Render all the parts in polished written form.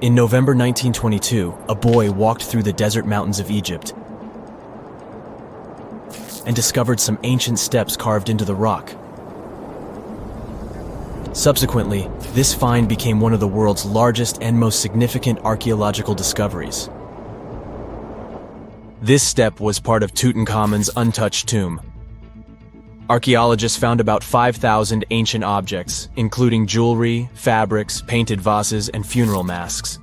In November 1922, a boy walked through the desert mountains of Egypt and discovered some ancient steps carved into the rock. Subsequently, this find became one of the world's largest and most significant archaeological discoveries. This step was part of Tutankhamun's untouched tomb. Archaeologists found about 5,000 ancient objects, including jewelry, fabrics, painted vases, and funeral masks.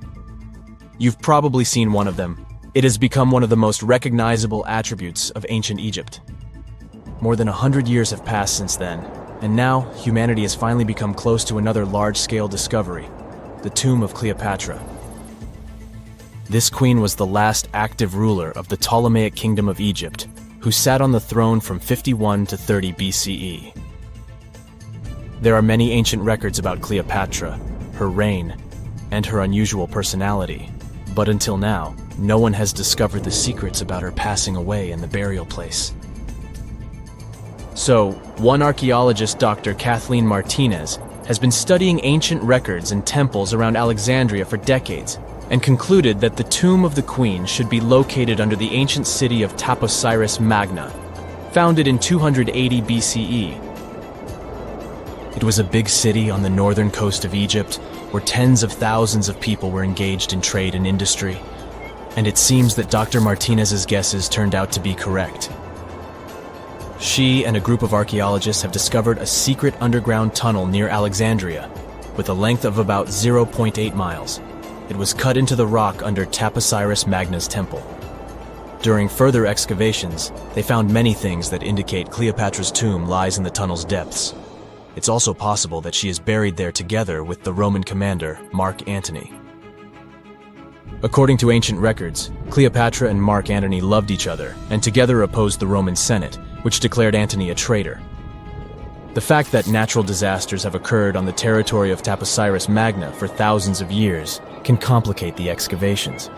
You've probably seen one of them. It has become one of the most recognizable attributes of ancient Egypt. More than 100 years have passed since then, and now humanity has finally become close to another large-scale discovery, the tomb of Cleopatra. This queen was the last active ruler of the Ptolemaic Kingdom of Egypt, who sat on the throne from 51 to 30 BCE. There are many ancient records about Cleopatra, her reign, and her unusual personality, but until now, no one has discovered the secrets about her passing away in the burial place. So, one archaeologist, Dr. Kathleen Martinez, has been studying ancient records and temples around Alexandria for decades, and concluded that the tomb of the queen should be located under the ancient city of Taposiris Magna, founded in 280 BCE. It was a big city on the northern coast of Egypt, where tens of thousands of people were engaged in trade and industry, and it seems that Dr. Martinez's guesses turned out to be correct. She and a group of archaeologists have discovered a secret underground tunnel near Alexandria, with a length of about 0.8 miles. It was cut into the rock under Taposiris Magna's temple. During further excavations, they found many things that indicate Cleopatra's tomb lies in the tunnel's depths. It's also possible that she is buried there together with the Roman commander, Mark Antony. According to ancient records, Cleopatra and Mark Antony loved each other and together opposed the Roman Senate, which declared Antony a traitor. The fact that natural disasters have occurred on the territory of Taposiris Magna for thousands of years can complicate the excavations.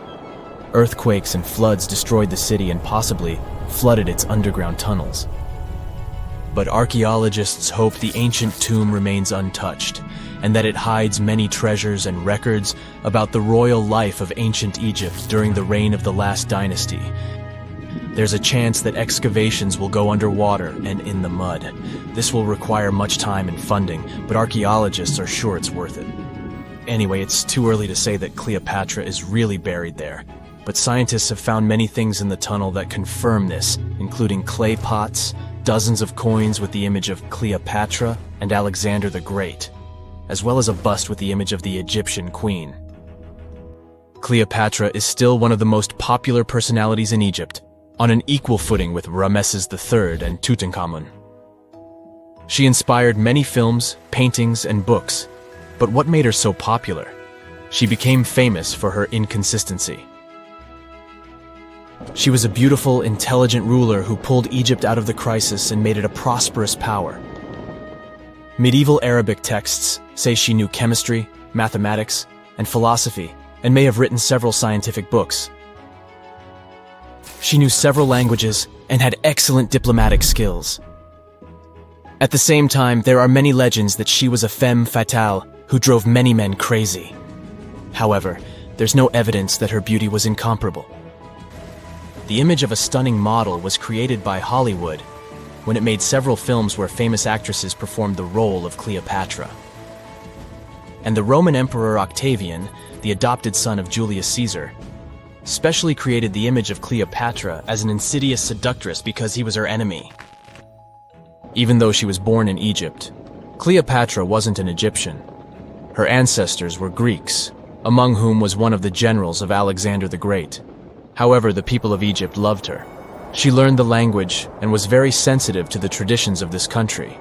Earthquakes and floods destroyed the city and possibly flooded its underground tunnels. But archaeologists hope the ancient tomb remains untouched, and that it hides many treasures and records about the royal life of ancient Egypt during the reign of the last dynasty. There's a chance that excavations will go underwater and in the mud. This will require much time and funding, but archaeologists are sure it's worth it. Anyway, it's too early to say that Cleopatra is really buried there, but scientists have found many things in the tunnel that confirm this, including clay pots, dozens of coins with the image of Cleopatra and Alexander the Great, as well as a bust with the image of the Egyptian queen. Cleopatra is still one of the most popular personalities in Egypt, on an equal footing with Ramesses III and Tutankhamun. She inspired many films, paintings, and books, but what made her so popular? She became famous for her inconsistency. She was a beautiful, intelligent ruler who pulled Egypt out of the crisis and made it a prosperous power. Medieval Arabic texts say she knew chemistry, mathematics, and philosophy, and may have written several scientific books. She knew several languages and had excellent diplomatic skills. At the same time, there are many legends that she was a femme fatale who drove many men crazy. However, there's no evidence that her beauty was incomparable. The image of a stunning model was created by Hollywood when it made several films where famous actresses performed the role of Cleopatra. And the Roman Emperor Octavian, the adopted son of Julius Caesar, specially created the image of Cleopatra as an insidious seductress because he was her enemy. Even though she was born in Egypt, Cleopatra wasn't an Egyptian. Her ancestors were Greeks, among whom was one of the generals of Alexander the Great. However, the people of Egypt loved her. She learned the language and was very sensitive to the traditions of this country.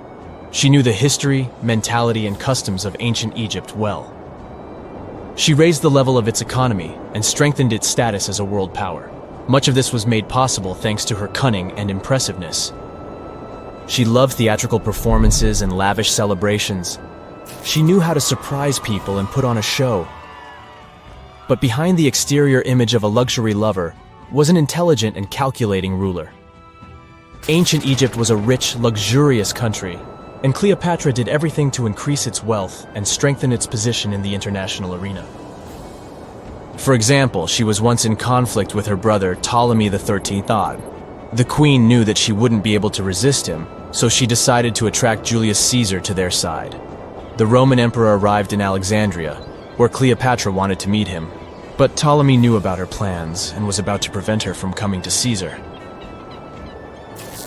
She knew the history, mentality, and customs of ancient Egypt well. She raised the level of its economy and strengthened its status as a world power. Much of this was made possible thanks to her cunning and impressiveness. She loved theatrical performances and lavish celebrations. She knew how to surprise people and put on a show. But behind the exterior image of a luxury lover was an intelligent and calculating ruler. Ancient Egypt was a rich, luxurious country, and Cleopatra did everything to increase its wealth and strengthen its position in the international arena. For example, she was once in conflict with her brother Ptolemy the 13th Odd. The queen knew that she wouldn't be able to resist him, so she decided to attract Julius Caesar to their side. The Roman emperor arrived in Alexandria, where Cleopatra wanted to meet him, but Ptolemy knew about her plans and was about to prevent her from coming to Caesar.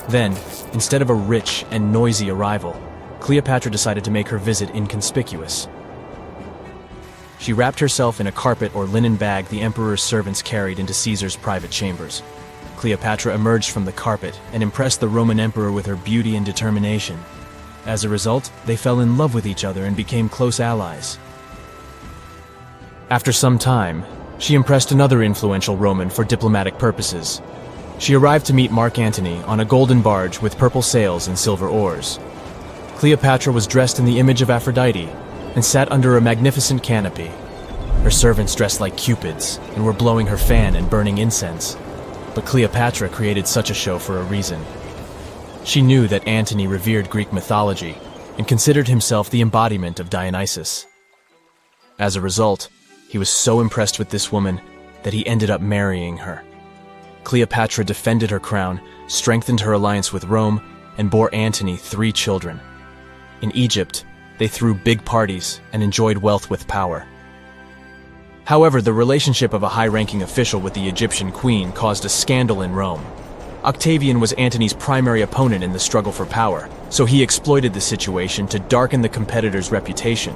Then, instead of a rich and noisy arrival, Cleopatra decided to make her visit inconspicuous. She wrapped herself in a carpet or linen bag the emperor's servants carried into Caesar's private chambers. Cleopatra emerged from the carpet and impressed the Roman emperor with her beauty and determination. As a result, they fell in love with each other and became close allies. After some time, she impressed another influential Roman for diplomatic purposes. She arrived to meet Mark Antony on a golden barge with purple sails and silver oars. Cleopatra was dressed in the image of Aphrodite and sat under a magnificent canopy. Her servants dressed like cupids and were blowing her fan and burning incense. But Cleopatra created such a show for a reason. She knew that Antony revered Greek mythology and considered himself the embodiment of Dionysus. As a result, he was so impressed with this woman that he ended up marrying her. Cleopatra defended her crown, strengthened her alliance with Rome, and bore Antony 3 children. In Egypt, they threw big parties and enjoyed wealth with power. However, the relationship of a high-ranking official with the Egyptian queen caused a scandal in Rome. Octavian was Antony's primary opponent in the struggle for power, so he exploited the situation to darken the competitor's reputation.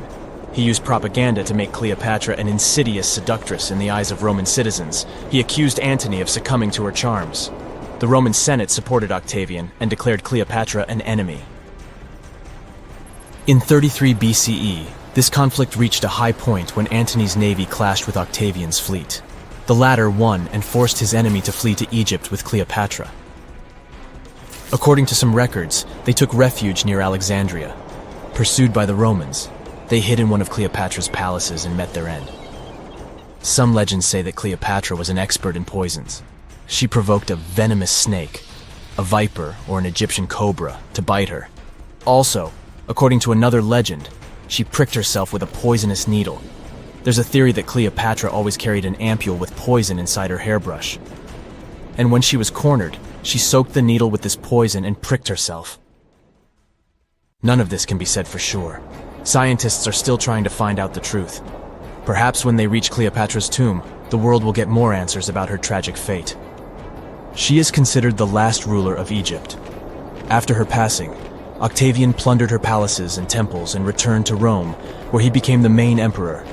He used propaganda to make Cleopatra an insidious seductress in the eyes of Roman citizens. He accused Antony of succumbing to her charms. The Roman Senate supported Octavian and declared Cleopatra an enemy. In 33 BCE, this conflict reached a high point when Antony's navy clashed with Octavian's fleet. The latter won and forced his enemy to flee to Egypt with Cleopatra. According to some records, they took refuge near Alexandria. Pursued by the Romans, they hid in one of Cleopatra's palaces and met their end. Some legends say that Cleopatra was an expert in poisons. She provoked a venomous snake, a viper or an Egyptian cobra, to bite her. Also, according to another legend, she pricked herself with a poisonous needle. There's a theory that Cleopatra always carried an ampule with poison inside her hairbrush. And when she was cornered, she soaked the needle with this poison and pricked herself. None of this can be said for sure. Scientists are still trying to find out the truth. Perhaps when they reach Cleopatra's tomb, the world will get more answers about her tragic fate. She is considered the last ruler of Egypt. After her passing, Octavian plundered her palaces and temples and returned to Rome, where he became the main emperor.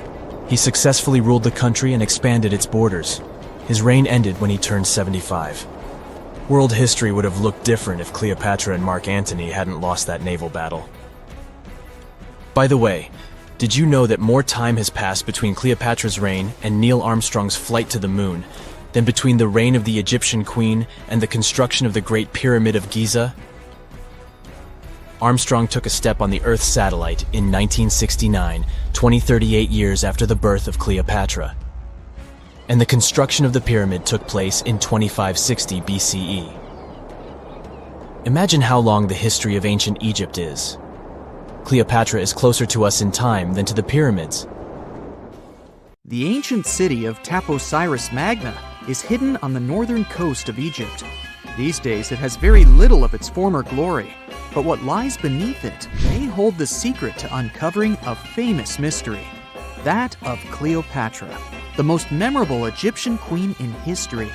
He successfully ruled the country and expanded its borders. His reign ended when he turned 75. World history would have looked different if Cleopatra and Mark Antony hadn't lost that naval battle. By the way, did you know that more time has passed between Cleopatra's reign and Neil Armstrong's flight to the moon than between the reign of the Egyptian queen and the construction of the Great Pyramid of Giza? Armstrong took a step on the Earth satellite in 1969, 38 years after the birth of Cleopatra. And the construction of the pyramid took place in 2560 BCE. Imagine how long the history of ancient Egypt is. Cleopatra is closer to us in time than to the pyramids. The ancient city of Taposiris Magna is hidden on the northern coast of Egypt. These days it has very little of its former glory, but what lies beneath it may hold the secret to uncovering a famous mystery, that of Cleopatra, the most memorable Egyptian queen in history.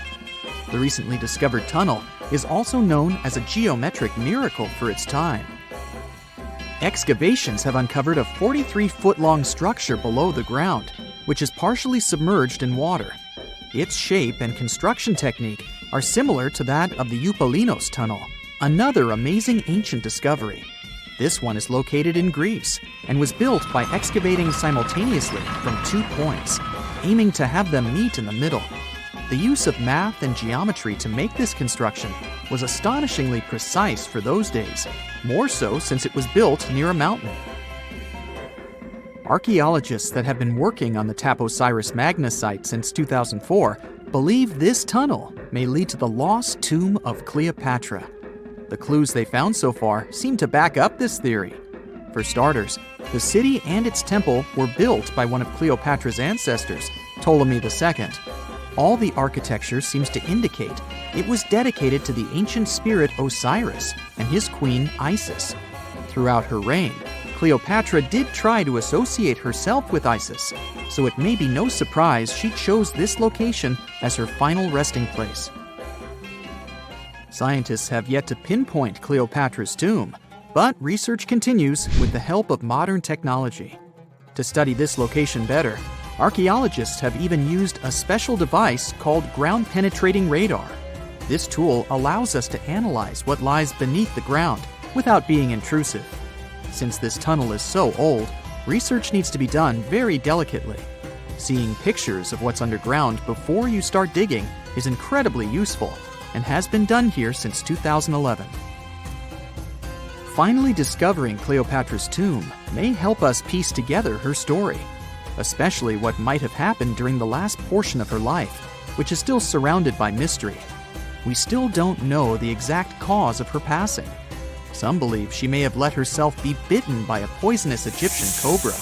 The recently discovered tunnel is also known as a geometric miracle for its time. Excavations have uncovered a 43-foot-long structure below the ground, which is partially submerged in water. Its shape and construction technique are similar to that of the Eupalinos Tunnel, another amazing ancient discovery. This one is located in Greece and was built by excavating simultaneously from 2 points, aiming to have them meet in the middle. The use of math and geometry to make this construction was astonishingly precise for those days, more so since it was built near a mountain. Archaeologists that have been working on the Taposiris Magna site since 2004 believe this tunnel may lead to the lost tomb of Cleopatra. The clues they found so far seem to back up this theory. For starters, the city and its temple were built by one of Cleopatra's ancestors, Ptolemy II. All the architecture seems to indicate it was dedicated to the ancient spirit Osiris and his queen Isis. Throughout her reign, Cleopatra did try to associate herself with Isis, so it may be no surprise she chose this location as her final resting place. Scientists have yet to pinpoint Cleopatra's tomb, but research continues with the help of modern technology. To study this location better, archaeologists have even used a special device called ground-penetrating radar. This tool allows us to analyze what lies beneath the ground without being intrusive. Since this tunnel is so old, research needs to be done very delicately. Seeing pictures of what's underground before you start digging is incredibly useful and has been done here since 2011. Finally discovering Cleopatra's tomb may help us piece together her story, especially what might have happened during the last portion of her life, which is still surrounded by mystery. We still don't know the exact cause of her passing. Some believe she may have let herself be bitten by a poisonous Egyptian cobra.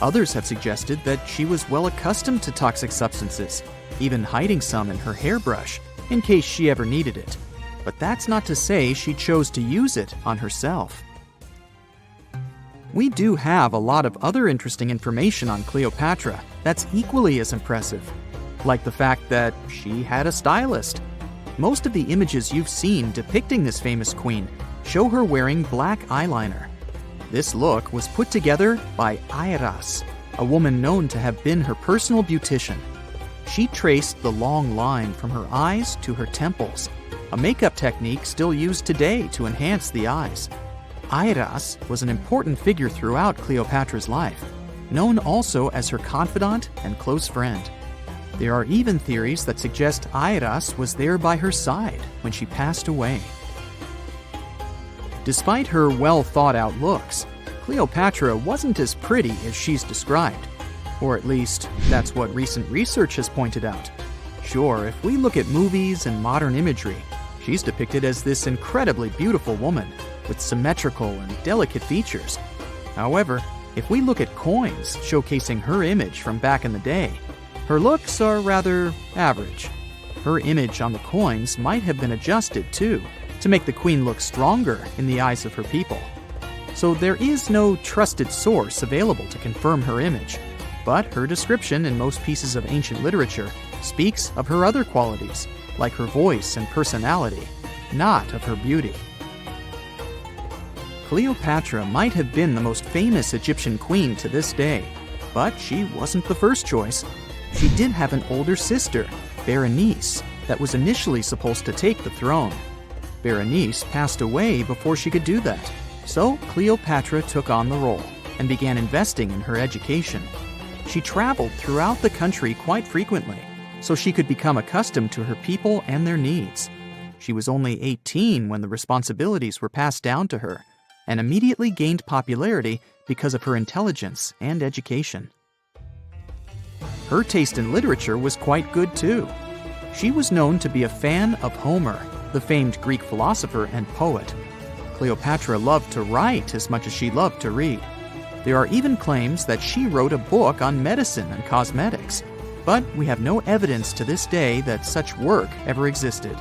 Others have suggested that she was well accustomed to toxic substances, even hiding some in her hairbrush in case she ever needed it. But that's not to say she chose to use it on herself. We do have a lot of other interesting information on Cleopatra that's equally as impressive, like the fact that she had a stylist. Most of the images you've seen depicting this famous queen show her wearing black eyeliner. This look was put together by Iras, a woman known to have been her personal beautician. She traced the long line from her eyes to her temples, a makeup technique still used today to enhance the eyes. Iras was an important figure throughout Cleopatra's life, known also as her confidant and close friend. There are even theories that suggest Iras was there by her side when she passed away. Despite her well-thought-out looks, Cleopatra wasn't as pretty as she's described. Or at least, that's what recent research has pointed out. Sure, if we look at movies and modern imagery, she's depicted as this incredibly beautiful woman with symmetrical and delicate features. However, if we look at coins showcasing her image from back in the day, her looks are rather average. Her image on the coins might have been adjusted too, to make the queen look stronger in the eyes of her people. So there is no trusted source available to confirm her image, but her description in most pieces of ancient literature speaks of her other qualities, like her voice and personality, not of her beauty. Cleopatra might have been the most famous Egyptian queen to this day, but she wasn't the first choice. She did have an older sister, Berenice, that was initially supposed to take the throne. Berenice passed away before she could do that, so Cleopatra took on the role and began investing in her education. She traveled throughout the country quite frequently, so she could become accustomed to her people and their needs. She was only 18 when the responsibilities were passed down to her, and immediately gained popularity because of her intelligence and education. Her taste in literature was quite good too. She was known to be a fan of Homer, the famed Greek philosopher and poet. Cleopatra loved to write as much as she loved to read. There are even claims that she wrote a book on medicine and cosmetics, but we have no evidence to this day that such work ever existed.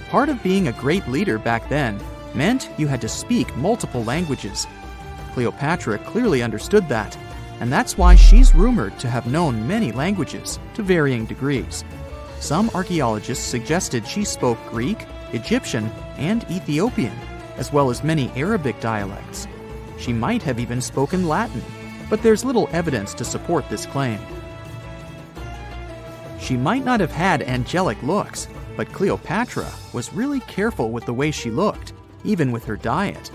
Part of being a great leader back then meant you had to speak multiple languages. Cleopatra clearly understood that, and that's why she's rumored to have known many languages to varying degrees. Some archaeologists suggested she spoke Greek, Egyptian, and Ethiopian, as well as many Arabic dialects. She might have even spoken Latin, but there's little evidence to support this claim. She might not have had angelic looks, but Cleopatra was really careful with the way she looked, even with her diet.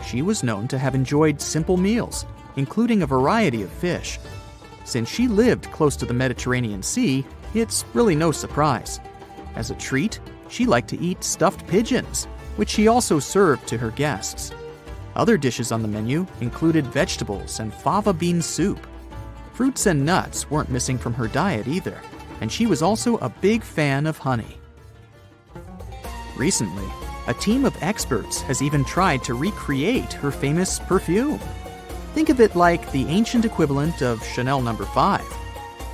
She was known to have enjoyed simple meals, including a variety of fish. Since she lived close to the Mediterranean Sea, it's really no surprise. As a treat, she liked to eat stuffed pigeons, which she also served to her guests. Other dishes on the menu included vegetables and fava bean soup. Fruits and nuts weren't missing from her diet either, and she was also a big fan of honey. Recently, a team of experts has even tried to recreate her famous perfume. Think of it like the ancient equivalent of Chanel No. 5.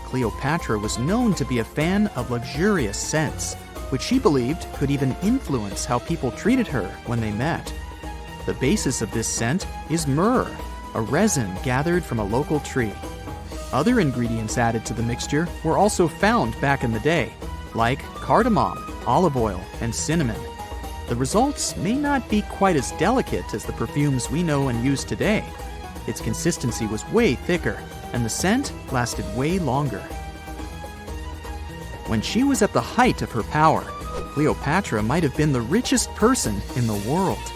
Cleopatra was known to be a fan of luxurious scents, which she believed could even influence how people treated her when they met. The basis of this scent is myrrh, a resin gathered from a local tree. Other ingredients added to the mixture were also found back in the day, like cardamom, olive oil, and cinnamon. The results may not be quite as delicate as the perfumes we know and use today. Its consistency was way thicker, and the scent lasted way longer. When she was at the height of her power, Cleopatra might have been the richest person in the world.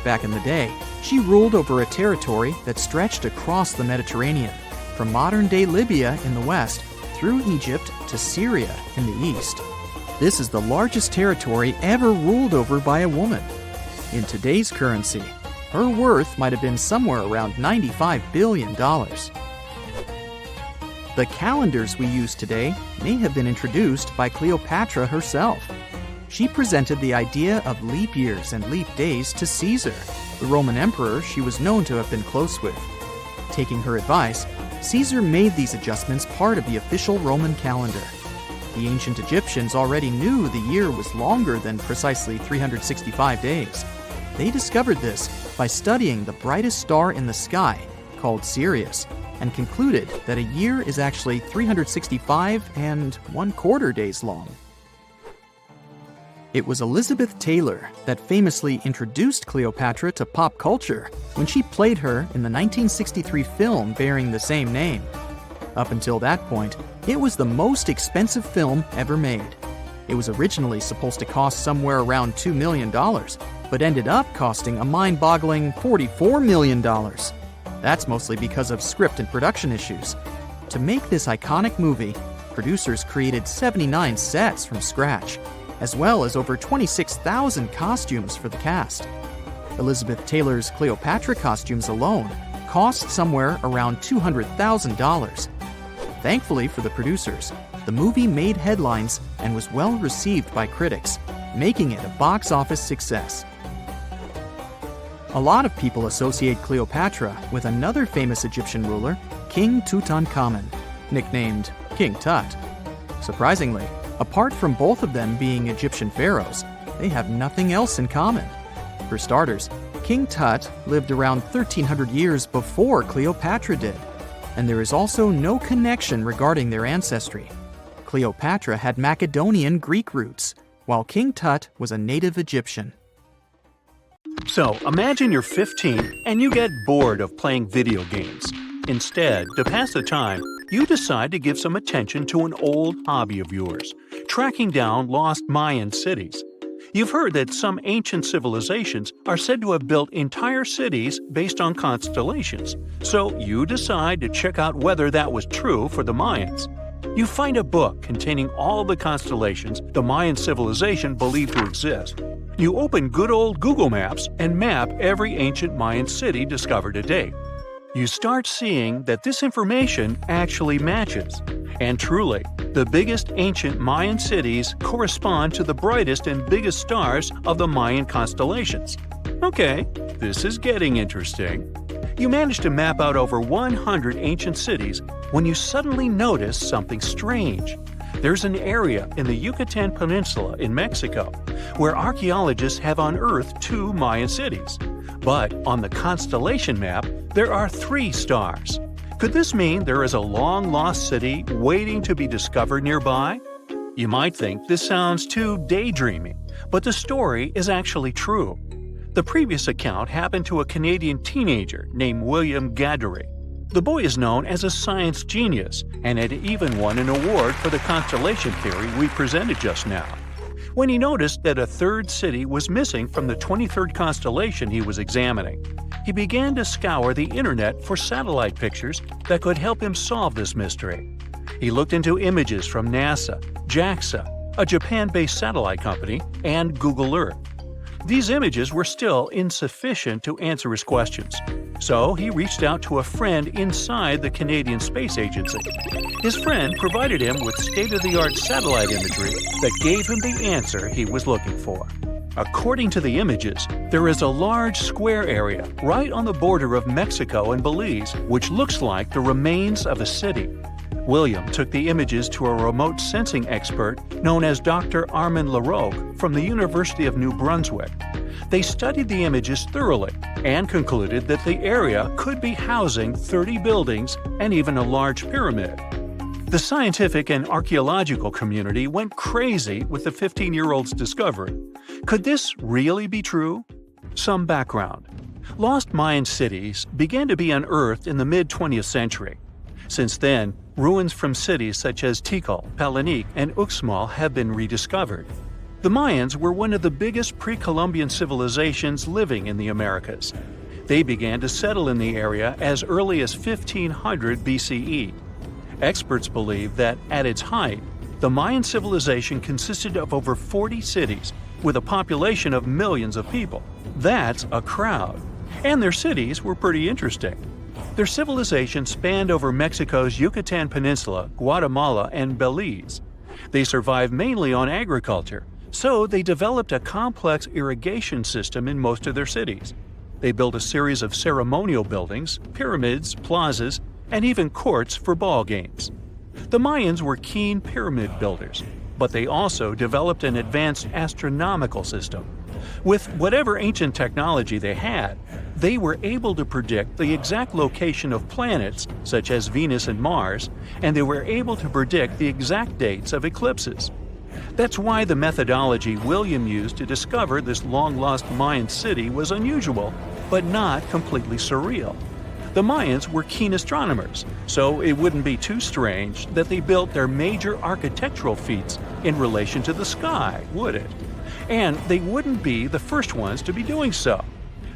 Back in the day, she ruled over a territory that stretched across the Mediterranean, from modern-day Libya in the west through Egypt to Syria in the east. This is the largest territory ever ruled over by a woman. In today's currency, her worth might have been somewhere around $95 billion. The calendars we use today may have been introduced by Cleopatra herself. She presented the idea of leap years and leap days to Caesar, the Roman emperor she was known to have been close with. Taking her advice, Caesar made these adjustments part of the official Roman calendar. The ancient Egyptians already knew the year was longer than precisely 365 days. They discovered this by studying the brightest star in the sky, called Sirius, and concluded that a year is actually 365 1/4 days long. It was Elizabeth Taylor that famously introduced Cleopatra to pop culture when she played her in the 1963 film bearing the same name. Up until that point, it was the most expensive film ever made. It was originally supposed to cost somewhere around $2 million, but ended up costing a mind-boggling $44 million. That's mostly because of script and production issues. To make this iconic movie, producers created 79 sets from scratch, as well as over 26,000 costumes for the cast. Elizabeth Taylor's Cleopatra costumes alone cost somewhere around $200,000. Thankfully for the producers, the movie made headlines and was well received by critics, making it a box office success. A lot of people associate Cleopatra with another famous Egyptian ruler, King Tutankhamun, nicknamed King Tut. Surprisingly, apart from both of them being Egyptian pharaohs, they have nothing else in common. For starters, King Tut lived around 1,300 years before Cleopatra did, and there is also no connection regarding their ancestry. Cleopatra had Macedonian Greek roots, while King Tut was a native Egyptian. So, imagine you're 15 and you get bored of playing video games. Instead, to pass the time, you decide to give some attention to an old hobby of yours, tracking down lost Mayan cities. You've heard that some ancient civilizations are said to have built entire cities based on constellations, so you decide to check out whether that was true for the Mayans. You find a book containing all the constellations the Mayan civilization believed to exist. You open good old Google Maps and map every ancient Mayan city discovered to date. You start seeing that this information actually matches. And truly, the biggest ancient Mayan cities correspond to the brightest and biggest stars of the Mayan constellations. Okay, this is getting interesting. You manage to map out over 100 ancient cities when you suddenly notice something strange. There's an area in the Yucatan Peninsula in Mexico where archaeologists have unearthed 2 Mayan cities. But on the constellation map, there are 3 stars. Could this mean there is a long-lost city waiting to be discovered nearby? You might think this sounds too daydreaming, but the story is actually true. The previous account happened to a Canadian teenager named William Gaddery. The boy is known as a science genius and had even won an award for the constellation theory we presented just now. When he noticed that a 3rd city was missing from the 23rd constellation he was examining, he began to scour the internet for satellite pictures that could help him solve this mystery. He looked into images from NASA, JAXA, a Japan-based satellite company, and Google Earth. These images were still insufficient to answer his questions, so he reached out to a friend inside the Canadian Space Agency. His friend provided him with state-of-the-art satellite imagery that gave him the answer he was looking for. According to the images, there is a large square area right on the border of Mexico and Belize, which looks like the remains of a city. William took the images to a remote sensing expert known as Dr. Armand Laroque from the University of New Brunswick. They studied the images thoroughly and concluded that the area could be housing 30 buildings and even a large pyramid. The scientific and archaeological community went crazy with the 15-year-old's discovery. Could this really be true? Some background. Lost Mayan cities began to be unearthed in the mid-20th century. Since then, ruins from cities such as Tikal, Palenque, and Uxmal have been rediscovered. The Mayans were one of the biggest pre-Columbian civilizations living in the Americas. They began to settle in the area as early as 1500 BCE. Experts believe that, at its height, the Mayan civilization consisted of over 40 cities with a population of millions of people. That's a crowd. And their cities were pretty interesting. Their civilization spanned over Mexico's Yucatan Peninsula, Guatemala, and Belize. They survived mainly on agriculture, so they developed a complex irrigation system in most of their cities. They built a series of ceremonial buildings, pyramids, plazas, and even courts for ball games. The Mayans were keen pyramid builders, but they also developed an advanced astronomical system. With whatever ancient technology they had, they were able to predict the exact location of planets, such as Venus and Mars, and they were able to predict the exact dates of eclipses. That's why the methodology William used to discover this long-lost Mayan city was unusual, but not completely surreal. The Mayans were keen astronomers, so it wouldn't be too strange that they built their major architectural feats in relation to the sky, would it? And they wouldn't be the first ones to be doing so.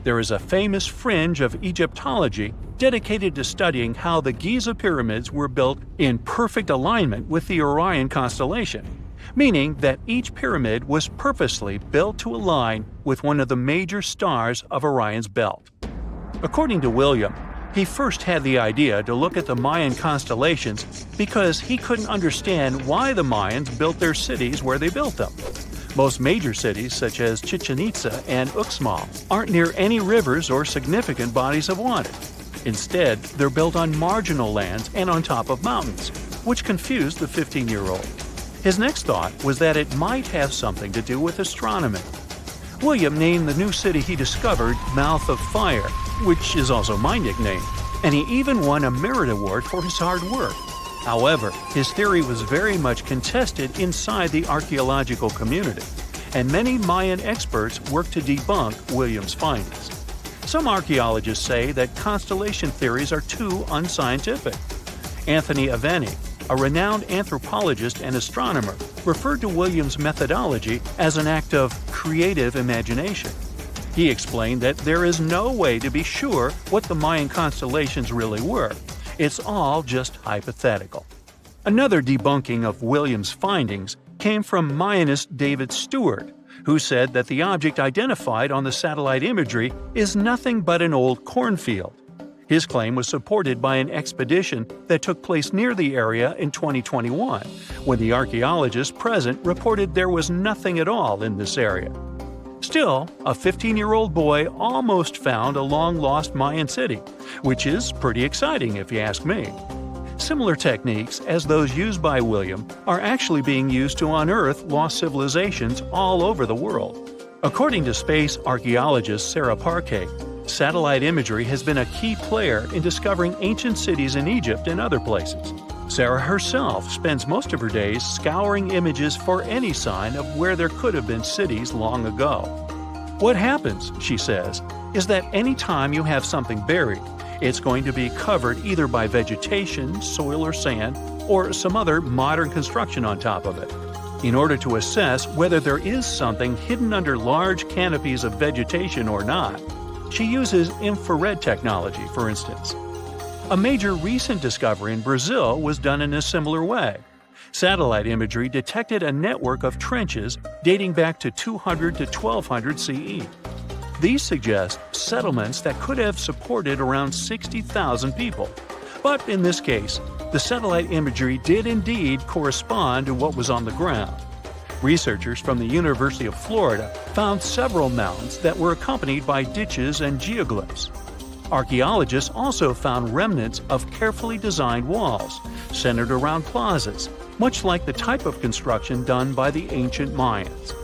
There is a famous fringe of Egyptology dedicated to studying how the Giza pyramids were built in perfect alignment with the Orion constellation, meaning that each pyramid was purposely built to align with one of the major stars of Orion's belt. According to William, he first had the idea to look at the Mayan constellations because he couldn't understand why the Mayans built their cities where they built them. Most major cities, such as Chichen Itza and Uxmal, aren't near any rivers or significant bodies of water. Instead, they're built on marginal lands and on top of mountains, which confused the 15-year-old. His next thought was that it might have something to do with astronomy. William named the new city he discovered Mouth of Fire, which is also my nickname, and he even won a merit award for his hard work. However, his theory was very much contested inside the archaeological community, and many Mayan experts worked to debunk William's findings. Some archaeologists say that constellation theories are too unscientific. Anthony Aveni, a renowned anthropologist and astronomer, referred to William's methodology as an act of creative imagination. He explained that there is no way to be sure what the Mayan constellations really were. It's all just hypothetical. Another debunking of William's findings came from Mayanist David Stewart, who said that the object identified on the satellite imagery is nothing but an old cornfield. His claim was supported by an expedition that took place near the area in 2021, when the archaeologists present reported there was nothing at all in this area. Still, a 15-year-old boy almost found a long-lost Mayan city, which is pretty exciting if you ask me. Similar techniques as those used by William are actually being used to unearth lost civilizations all over the world. According to space archaeologist Sarah Parquet, satellite imagery has been a key player in discovering ancient cities in Egypt and other places. Sarah herself spends most of her days scouring images for any sign of where there could have been cities long ago. What happens, she says, is that any time you have something buried, it's going to be covered either by vegetation, soil or sand, or some other modern construction on top of it. In order to assess whether there is something hidden under large canopies of vegetation or not, she uses infrared technology, for instance. A major recent discovery in Brazil was done in a similar way. Satellite imagery detected a network of trenches dating back to 200 to 1200 CE. These suggest settlements that could have supported around 60,000 people. But in this case, the satellite imagery did indeed correspond to what was on the ground. Researchers from the University of Florida found several mountains that were accompanied by ditches and geoglyphs. Archaeologists also found remnants of carefully designed walls, centered around plazas, much like the type of construction done by the ancient Mayans.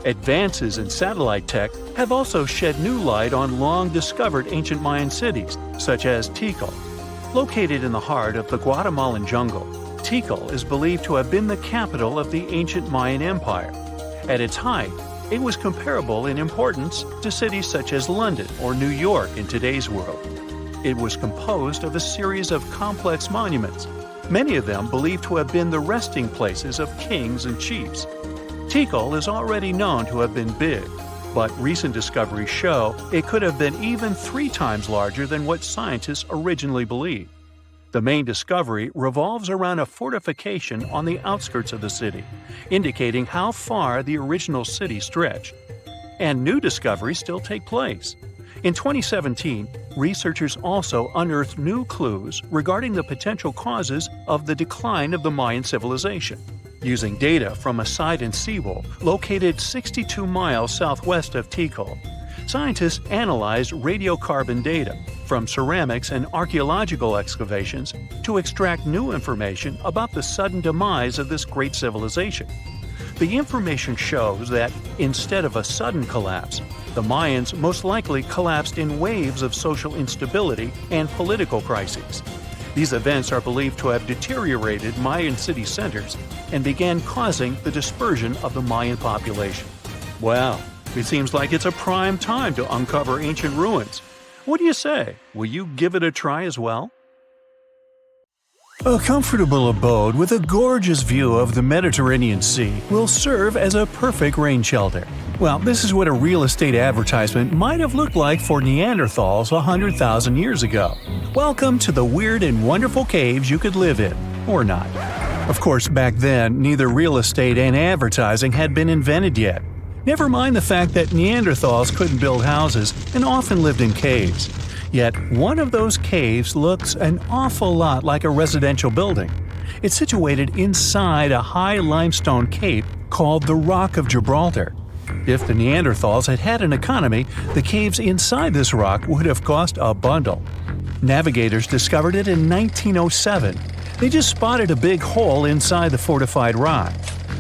Advances in satellite tech have also shed new light on long-discovered ancient Mayan cities, such as Tikal. Located in the heart of the Guatemalan jungle, Tikal is believed to have been the capital of the ancient Mayan Empire. At its height, it was comparable in importance to cities such as London or New York in today's world. It was composed of a series of complex monuments, many of them believed to have been the resting places of kings and chiefs. Tikal is already known to have been big, but recent discoveries show it could have been even 3 times larger than what scientists originally believed. The main discovery revolves around a fortification on the outskirts of the city, indicating how far the original city stretched. And new discoveries still take place. In 2017, researchers also unearthed new clues regarding the potential causes of the decline of the Mayan civilization. Using data from a site in Cebu, located 62 miles southwest of Tikal, scientists analyzed radiocarbon data from ceramics and archaeological excavations to extract new information about the sudden demise of this great civilization. The information shows that, instead of a sudden collapse, the Mayans most likely collapsed in waves of social instability and political crises. These events are believed to have deteriorated Mayan city centers and began causing the dispersion of the Mayan population. Well, it seems like it's a prime time to uncover ancient ruins. What do you say? Will you give it a try as well? A comfortable abode with a gorgeous view of the Mediterranean Sea will serve as a perfect rain shelter. Well, this is what a real estate advertisement might have looked like for Neanderthals 100,000 years ago. Welcome to the weird and wonderful caves you could live in, or not. Of course, back then, neither real estate and advertising had been invented yet. Never mind the fact that Neanderthals couldn't build houses and often lived in caves. Yet, one of those caves looks an awful lot like a residential building. It's situated inside a high limestone cape called the Rock of Gibraltar. If the Neanderthals had had an economy, the caves inside this rock would have cost a bundle. Navigators discovered it in 1907. They just spotted a big hole inside the fortified rock.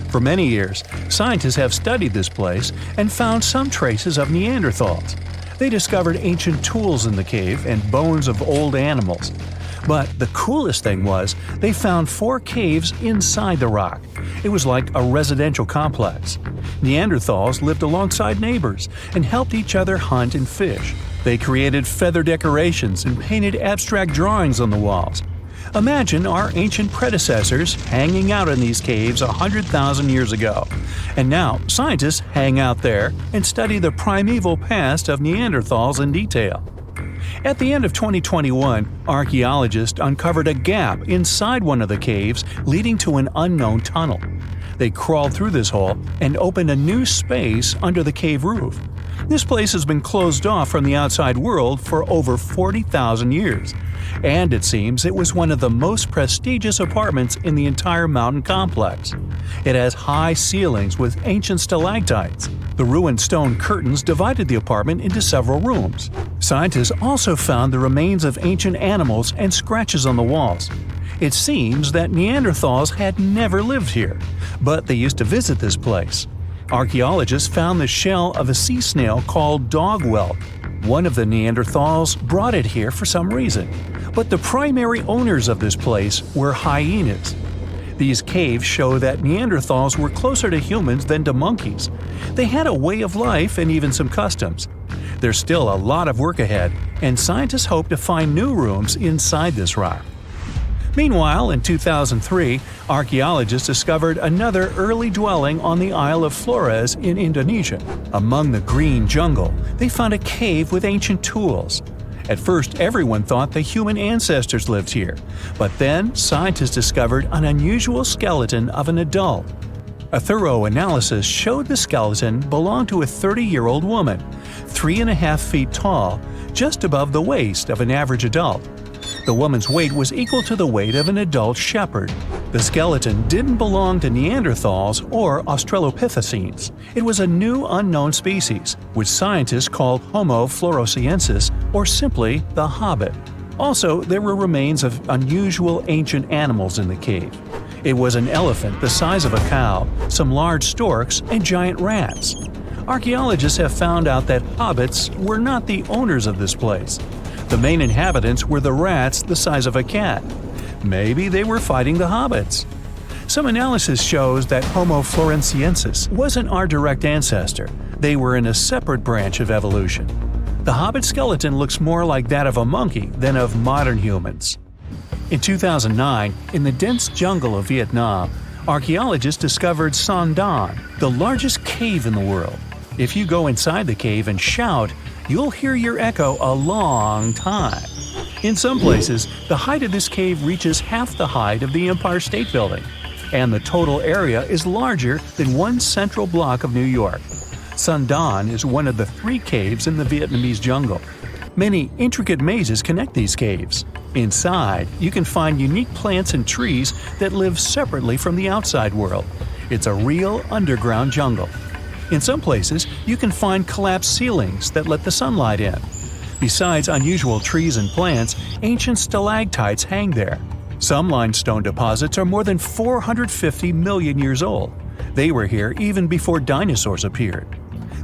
For many years, scientists have studied this place and found some traces of Neanderthals. They discovered ancient tools in the cave and bones of old animals. But the coolest thing was, they found 4 caves inside the rock. It was like a residential complex. Neanderthals lived alongside neighbors and helped each other hunt and fish. They created feather decorations and painted abstract drawings on the walls. Imagine our ancient predecessors hanging out in these caves 100,000 years ago. And now, scientists hang out there and study the primeval past of Neanderthals in detail. At the end of 2021, archaeologists uncovered a gap inside one of the caves leading to an unknown tunnel. They crawled through this hole and opened a new space under the cave roof. This place has been closed off from the outside world for over 40,000 years. And it seems it was one of the most prestigious apartments in the entire mountain complex. It has high ceilings with ancient stalactites. The ruined stone curtains divided the apartment into several rooms. Scientists also found the remains of ancient animals and scratches on the walls. It seems that Neanderthals had never lived here, but they used to visit this place. Archaeologists found the shell of a sea snail called dog whelk. One of the Neanderthals brought it here for some reason, but the primary owners of this place were hyenas. These caves show that Neanderthals were closer to humans than to monkeys. They had a way of life and even some customs. There's still a lot of work ahead, and scientists hope to find new rooms inside this rock. Meanwhile, in 2003, archaeologists discovered another early dwelling on the Isle of Flores in Indonesia. Among the green jungle, they found a cave with ancient tools. At first, everyone thought the human ancestors lived here, but then scientists discovered an unusual skeleton of an adult. A thorough analysis showed the skeleton belonged to a 30-year-old woman, 3.5 feet tall, just above the waist of an average adult. The woman's weight was equal to the weight of an adult shepherd. The skeleton didn't belong to Neanderthals or Australopithecines. It was a new unknown species, which scientists called Homo floresiensis or simply the Hobbit. Also, there were remains of unusual ancient animals in the cave. It was an elephant the size of a cow, some large storks, and giant rats. Archaeologists have found out that hobbits were not the owners of this place. The main inhabitants were the rats the size of a cat. Maybe they were fighting the hobbits. Some analysis shows that Homo floresiensis wasn't our direct ancestor. They were in a separate branch of evolution. The hobbit skeleton looks more like that of a monkey than of modern humans. In 2009, in the dense jungle of Vietnam, archaeologists discovered Sunken, the largest cave in the world. If you go inside the cave and shout, you'll hear your echo a long time. In some places, the height of this cave reaches half the height of the Empire State Building, and the total area is larger than one central block of New York. Sunken is one of the 3 caves in the Vietnamese jungle. Many intricate mazes connect these caves. Inside, you can find unique plants and trees that live separately from the outside world. It's a real underground jungle. In some places, you can find collapsed ceilings that let the sunlight in. Besides unusual trees and plants, ancient stalactites hang there. Some limestone deposits are more than 450 million years old. They were here even before dinosaurs appeared.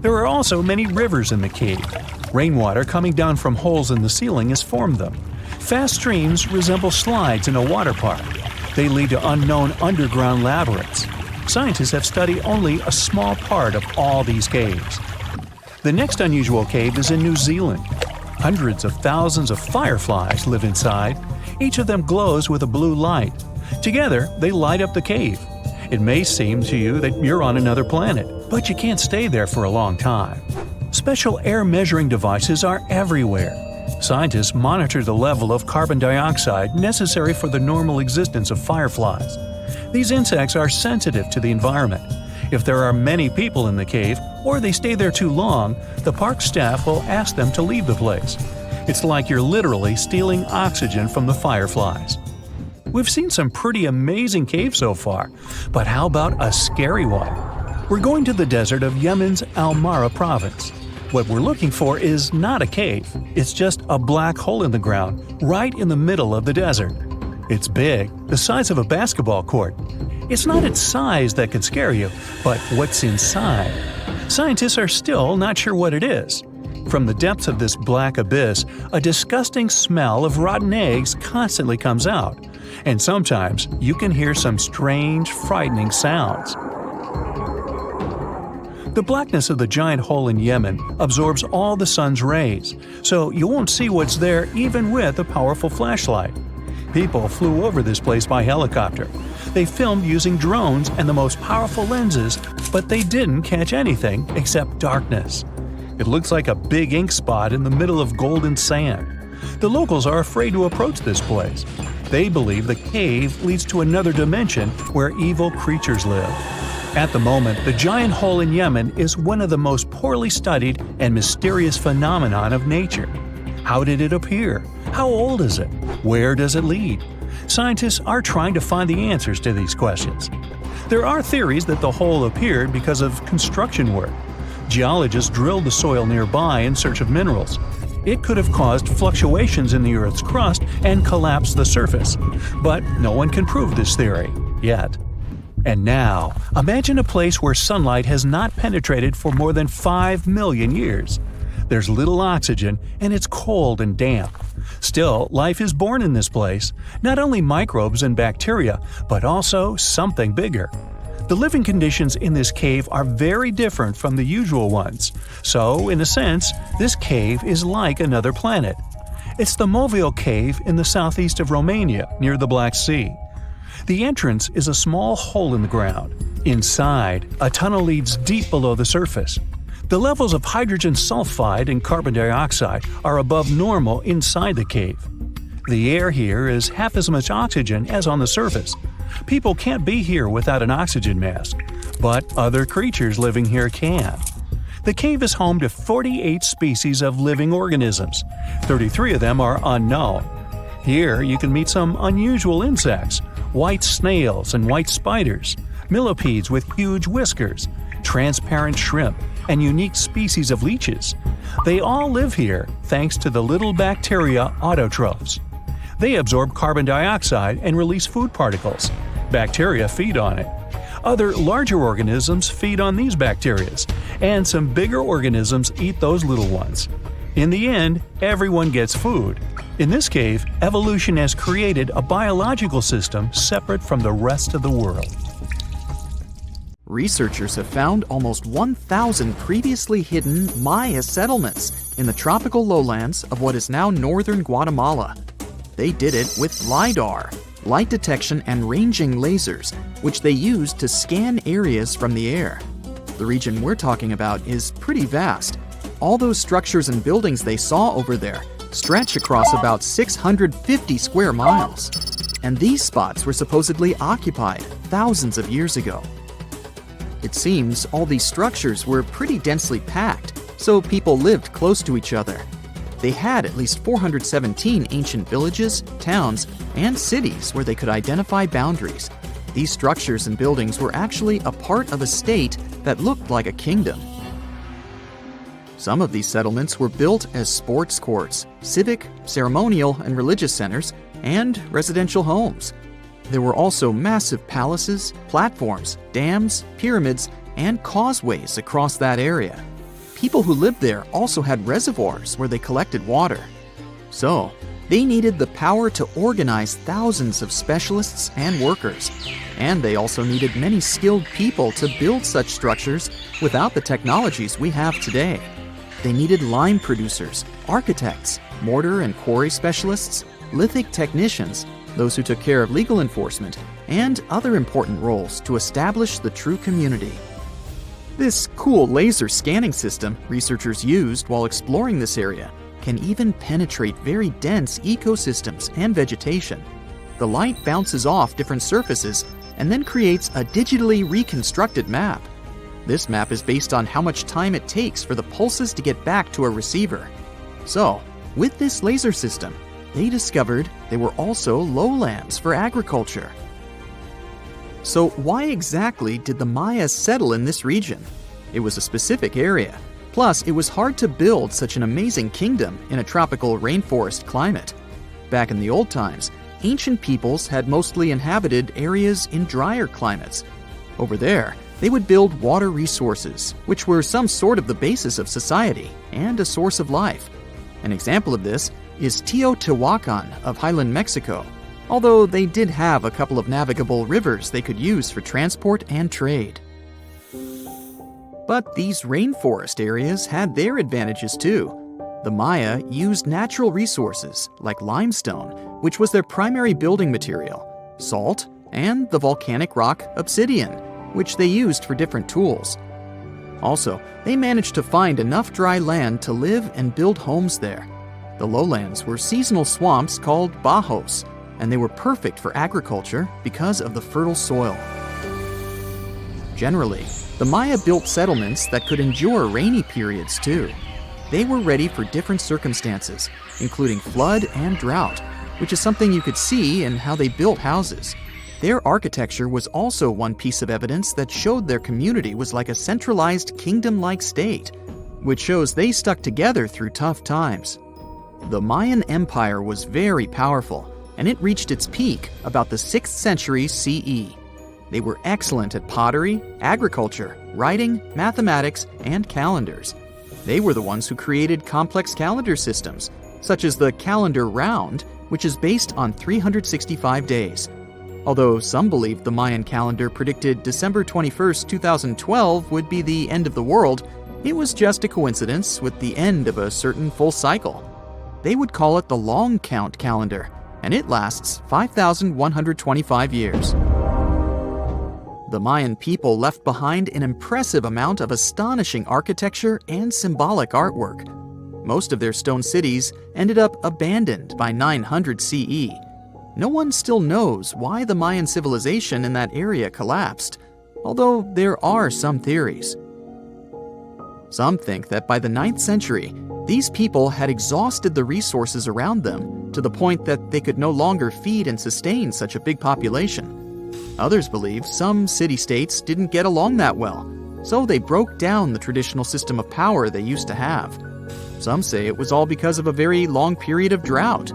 There are also many rivers in the cave. Rainwater coming down from holes in the ceiling has formed them. Fast streams resemble slides in a water park. They lead to unknown underground labyrinths. Scientists have studied only a small part of all these caves. The next unusual cave is in New Zealand. Hundreds of thousands of fireflies live inside. Each of them glows with a blue light. Together, they light up the cave. It may seem to you that you're on another planet, but you can't stay there for a long time. Special air measuring devices are everywhere. Scientists monitor the level of carbon dioxide necessary for the normal existence of fireflies. These insects are sensitive to the environment. If there are many people in the cave, or they stay there too long, the park staff will ask them to leave the place. It's like you're literally stealing oxygen from the fireflies. We've seen some pretty amazing caves so far, but how about a scary one? We're going to the desert of Yemen's Al-Mara province. What we're looking for is not a cave, it's just a black hole in the ground, right in the middle of the desert. It's big, the size of a basketball court. It's not its size that could scare you, but what's inside. Scientists are still not sure what it is. From the depths of this black abyss, a disgusting smell of rotten eggs constantly comes out, and sometimes you can hear some strange, frightening sounds. The blackness of the giant hole in Yemen absorbs all the sun's rays, so you won't see what's there even with a powerful flashlight. People flew over this place by helicopter. They filmed using drones and the most powerful lenses, but they didn't catch anything except darkness. It looks like a big ink spot in the middle of golden sand. The locals are afraid to approach this place. They believe the cave leads to another dimension where evil creatures live. At the moment, the giant hole in Yemen is one of the most poorly studied and mysterious phenomenon of nature. How did it appear? How old is it? Where does it lead? Scientists are trying to find the answers to these questions. There are theories that the hole appeared because of construction work. Geologists drilled the soil nearby in search of minerals. It could have caused fluctuations in the Earth's crust and collapsed the surface. But no one can prove this theory, yet. And now, imagine a place where sunlight has not penetrated for more than 5 million years. There's little oxygen, and it's cold and damp. Still, life is born in this place, not only microbes and bacteria, but also something bigger. The living conditions in this cave are very different from the usual ones, so, in a sense, this cave is like another planet. It's the Movil Cave in the southeast of Romania, near the Black Sea. The entrance is a small hole in the ground. Inside, a tunnel leads deep below the surface. The levels of hydrogen sulfide and carbon dioxide are above normal inside the cave. The air here is half as much oxygen as on the surface. People can't be here without an oxygen mask, but other creatures living here can. The cave is home to 48 species of living organisms. 33 of them are unknown. Here you can meet some unusual insects, white snails and white spiders, millipedes with huge whiskers, transparent shrimp, and unique species of leeches. They all live here thanks to the little bacteria autotrophs. They absorb carbon dioxide and release food particles. Bacteria feed on it. Other larger organisms feed on these bacteria, and some bigger organisms eat those little ones. In the end, everyone gets food. In this cave, evolution has created a biological system separate from the rest of the world. Researchers have found almost 1,000 previously hidden Maya settlements in the tropical lowlands of what is now northern Guatemala. They did it with LIDAR, light detection and ranging lasers, which they used to scan areas from the air. The region we're talking about is pretty vast. All those structures and buildings they saw over there stretch across about 650 square miles. And these spots were supposedly occupied thousands of years ago. It seems all these structures were pretty densely packed, so people lived close to each other. They had at least 417 ancient villages, towns, and cities where they could identify boundaries. These structures and buildings were actually a part of a state that looked like a kingdom. Some of these settlements were built as sports courts, civic, ceremonial, and religious centers, and residential homes. There were also massive palaces, platforms, dams, pyramids, and causeways across that area. People who lived there also had reservoirs where they collected water. So, they needed the power to organize thousands of specialists and workers. And they also needed many skilled people to build such structures without the technologies we have today. They needed lime producers, architects, mortar and quarry specialists, lithic technicians, those who took care of legal enforcement, and other important roles to establish the true community. This cool laser scanning system researchers used while exploring this area can even penetrate very dense ecosystems and vegetation. The light bounces off different surfaces and then creates a digitally reconstructed map. This map is based on how much time it takes for the pulses to get back to a receiver. So, with this laser system, they discovered there were also lowlands for agriculture. So why exactly did the Maya settle in this region? It was a specific area. Plus, it was hard to build such an amazing kingdom in a tropical rainforest climate. Back in the old times, ancient peoples had mostly inhabited areas in drier climates. Over there, they would build water resources, which were some sort of the basis of society and a source of life. An example of this is Teotihuacan of Highland Mexico, although they did have a couple of navigable rivers they could use for transport and trade. But these rainforest areas had their advantages too. The Maya used natural resources like limestone, which was their primary building material, salt, and the volcanic rock obsidian, which they used for different tools. Also, they managed to find enough dry land to live and build homes there. The lowlands were seasonal swamps called bajos, and they were perfect for agriculture because of the fertile soil. Generally, the Maya built settlements that could endure rainy periods too. They were ready for different circumstances, including flood and drought, which is something you could see in how they built houses. Their architecture was also one piece of evidence that showed their community was like a centralized kingdom-like state, which shows they stuck together through tough times. The Mayan Empire was very powerful, and it reached its peak about the 6th century CE. They were excellent at pottery, agriculture, writing, mathematics, and calendars. They were the ones who created complex calendar systems, such as the calendar round, which is based on 365 days. Although some believed the Mayan calendar predicted December 21st, 2012 would be the end of the world, it was just a coincidence with the end of a certain full cycle. They would call it the long count calendar, and it lasts 5,125 years. The Mayan people left behind an impressive amount of astonishing architecture and symbolic artwork. Most of their stone cities ended up abandoned by 900 CE. No one still knows why the Mayan civilization in that area collapsed, although there are some theories. Some think that by the 9th century, these people had exhausted the resources around them to the point that they could no longer feed and sustain such a big population. Others believe some city-states didn't get along that well, so they broke down the traditional system of power they used to have. Some say it was all because of a very long period of drought.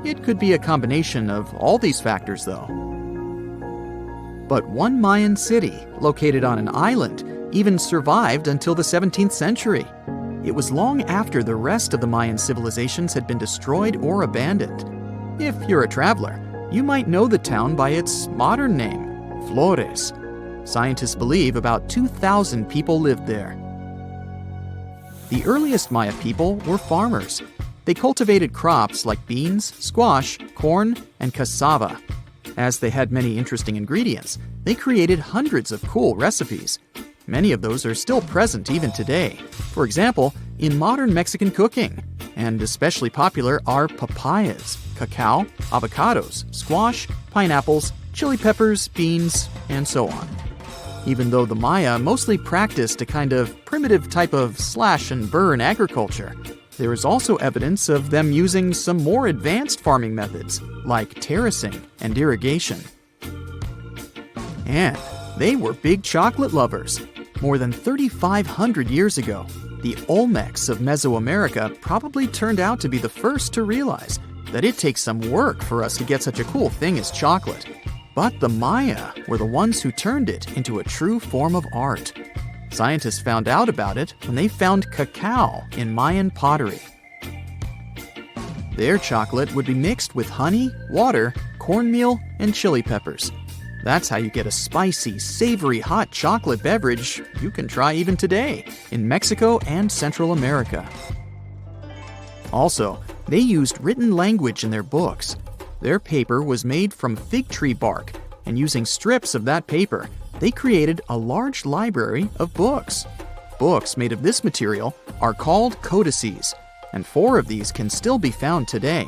It could be a combination of all these factors, though. But one Mayan city, located on an island, even survived until the 17th century. It was long after the rest of the Mayan civilizations had been destroyed or abandoned. If you're a traveler, you might know the town by its modern name, Flores. Scientists believe about 2,000 people lived there. The earliest Maya people were farmers. They cultivated crops like beans, squash, corn, and cassava. As they had many interesting ingredients, they created hundreds of cool recipes. Many of those are still present even today. For example, in modern Mexican cooking. And especially popular are papayas, cacao, avocados, squash, pineapples, chili peppers, beans, and so on. Even though the Maya mostly practiced a kind of primitive type of slash-and-burn agriculture, there is also evidence of them using some more advanced farming methods, like terracing and irrigation. And they were big chocolate lovers. More than 3,500 years ago, the Olmecs of Mesoamerica probably turned out to be the first to realize that it takes some work for us to get such a cool thing as chocolate. But the Maya were the ones who turned it into a true form of art. Scientists found out about it when they found cacao in Mayan pottery. Their chocolate would be mixed with honey, water, cornmeal, and chili peppers. That's how you get a spicy, savory hot chocolate beverage you can try even today in Mexico and Central America. Also, they used written language in their books. Their paper was made from fig tree bark, and using strips of that paper, they created a large library of books. Books made of this material are called codices, and 4 of these can still be found today.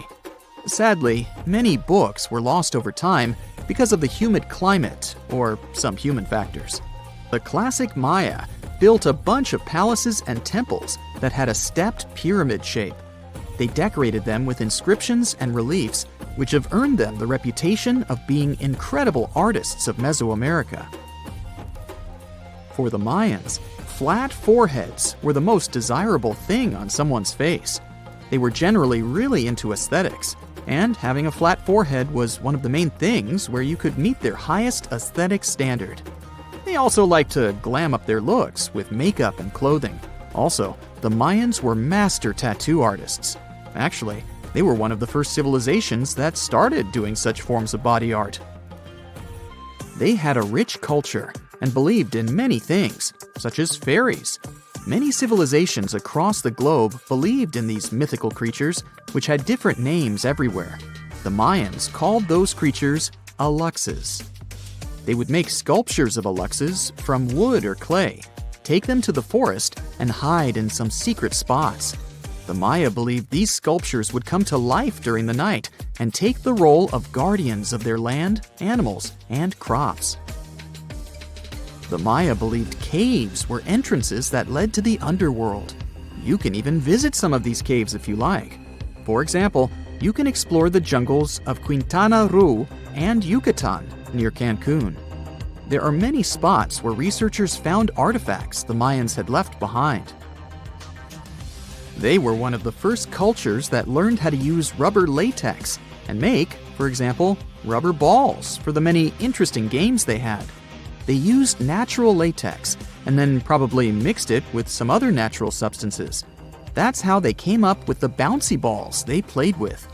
Sadly, many books were lost over time because of the humid climate or some human factors. The classic Maya built a bunch of palaces and temples that had a stepped pyramid shape. They decorated them with inscriptions and reliefs, which have earned them the reputation of being incredible artists of Mesoamerica. For the Mayans, flat foreheads were the most desirable thing on someone's face. They were generally really into aesthetics, and having a flat forehead was one of the main things where you could meet their highest aesthetic standard. They also liked to glam up their looks with makeup and clothing. Also, the Mayans were master tattoo artists. Actually, they were one of the first civilizations that started doing such forms of body art. They had a rich culture and believed in many things, such as fairies. Many civilizations across the globe believed in these mythical creatures, which had different names everywhere. The Mayans called those creatures aluxes. They would make sculptures of aluxes from wood or clay, take them to the forest, and hide in some secret spots. The Maya believed these sculptures would come to life during the night and take the role of guardians of their land, animals, and crops. The Maya believed caves were entrances that led to the underworld. You can even visit some of these caves if you like. For example, you can explore the jungles of Quintana Roo and Yucatan near Cancun. There are many spots where researchers found artifacts the Mayans had left behind. They were one of the first cultures that learned how to use rubber latex and make, for example, rubber balls for the many interesting games they had. They used natural latex and then probably mixed it with some other natural substances. That's how they came up with the bouncy balls they played with.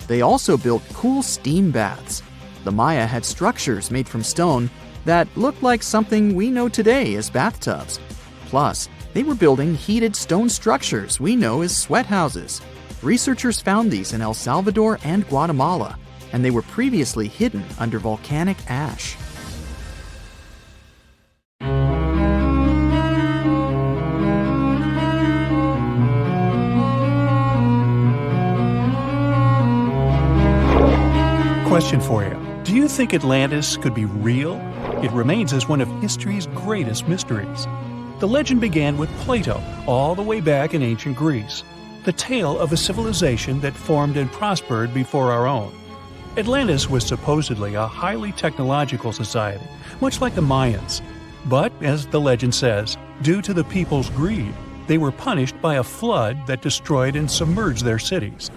They also built cool steam baths. The Maya had structures made from stone that looked like something we know today as bathtubs. Plus, they were building heated stone structures we know as sweat houses. Researchers found these in El Salvador and Guatemala, and they were previously hidden under volcanic ash. Question for you. Do you think Atlantis could be real? It remains as one of history's greatest mysteries. The legend began with Plato all the way back in ancient Greece, the tale of a civilization that formed and prospered before our own. Atlantis was supposedly a highly technological society, much like the Mayans. But, as the legend says, due to the people's greed, they were punished by a flood that destroyed and submerged their cities.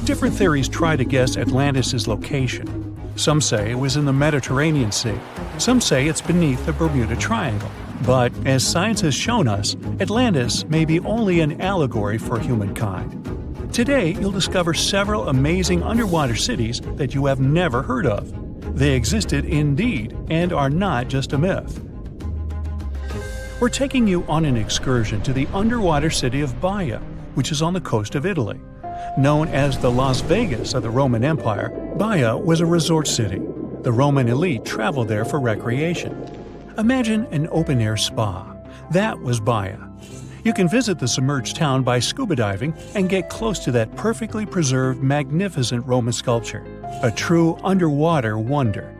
Different theories try to guess Atlantis' location. Some say it was in the Mediterranean Sea. Some say it's beneath the Bermuda Triangle. But, as science has shown us, Atlantis may be only an allegory for humankind. Today, you'll discover several amazing underwater cities that you have never heard of. They existed indeed and are not just a myth. We're taking you on an excursion to the underwater city of Baia, which is on the coast of Italy. Known as the Las Vegas of the Roman Empire, Baia was a resort city. The Roman elite traveled there for recreation. Imagine an open-air spa. That was Baia. You can visit the submerged town by scuba diving and get close to that perfectly preserved, magnificent Roman sculpture, a true underwater wonder.